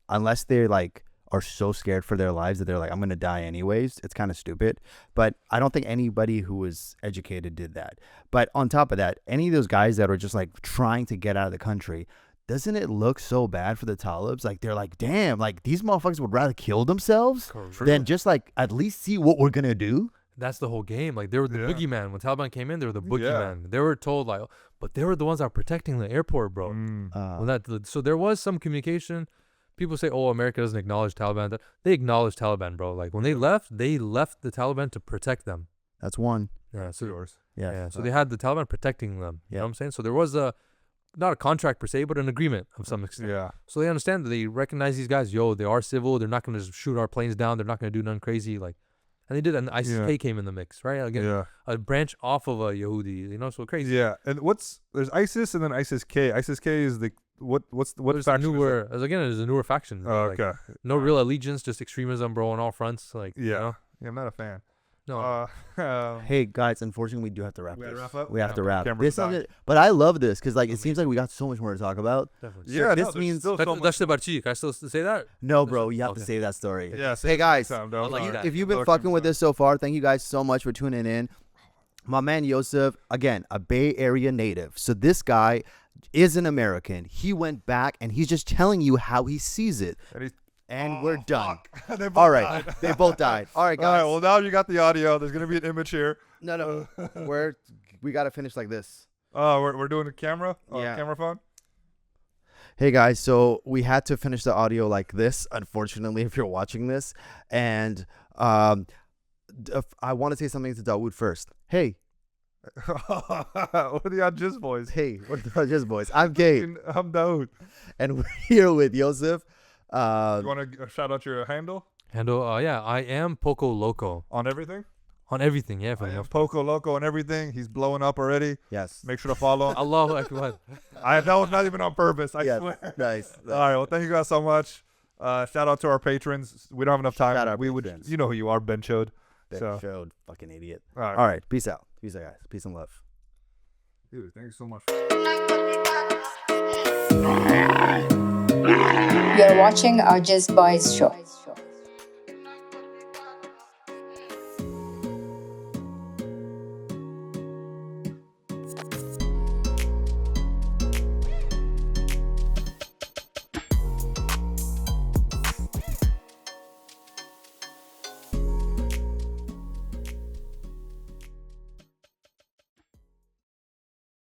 unless they're like are so scared for their lives that they're like, I'm gonna die anyways, it's kind of stupid. But I don't think anybody who was educated did that. But on top of that, any of those guys that are just like trying to get out of the country, doesn't it look so bad for the Talibs? Like they're like, damn, like these motherfuckers would rather kill themselves than just like at least see what we're gonna do. That's the whole game. Like they were the boogeyman. When Taliban came in, they were the boogeyman. Yeah. They were told like, but they were the ones that were protecting the airport, bro. So there was some communication. People say, "Oh, America doesn't acknowledge Taliban." They acknowledge Taliban, bro. Like when they left the Taliban to protect them. That's one. Yeah. So Yours. Yeah. So they had the Taliban protecting them. You know what I'm saying? So there was not a contract per se, but an agreement of some extent. Yeah. So they understand that they recognize these guys. Yo, they are civil. They're not going to just shoot our planes down. They're not going to do nothing crazy. Like, and they did. And ISIS-K came in the mix, right? Again, a branch off of a Yehudi. You know, so crazy. Yeah. And there's ISIS and then ISIS-K. ISIS-K is the what There's faction? there's a newer faction. Oh, Like, okay. no real allegiance, just extremism, bro, on all fronts. Like, Yeah. you know? Yeah, I'm not a fan. No. Hey guys, unfortunately we do have to wrap. We gotta this. wrap up? We have to wrap. Camera's This done. is it. But I love this because like it seems like we got so much more to talk about. Definitely. Yeah, this no, there's means- still so much. Dashte Barchi. Can I still say that? No, bro, you have to Okay. save that story. Yeah. Hey guys, Time, don't like worry. that. if you've been Look, fucking with this so far, thank you guys so much for tuning in. My man Yosaf, again, a Bay Area native. So this guy is an American. He went back and he's just telling you how he sees it. And we're done. They both All right. died. They both died. All right, All guys. right. Well, now you got the audio. There's gonna be an image here. No. We got to finish like this. Oh, we're doing a camera. Yeah. Camera phone. Hey guys, so we had to finish the audio like this, unfortunately, if you're watching this. And I want to say something to Dauood first. Hey, What are the Awjiz Boys? hey, what the Awjiz Boys? I'm Kate, I'm Dauood. and we're here with Yosaf. You want to shout out your handle Handle, yeah, I am PocoLoco on everything? on everything. Yeah, I fam. am PocoLoco and everything. He's blowing up already. Yes. Make sure to follow him. Allahu Akbar. That was not even on purpose. I Yes. swear. Nice. All right. Well, thank you guys so much. Shout out to our patrons. We don't have enough time. Shout out we would, patrons. you know who you are, Ben Chode. That So, showed fucking idiot. all right. All right. Peace out. Peace out, guys. Peace and love. Dude, thank you so much. You're watching Awjiz Boys Show.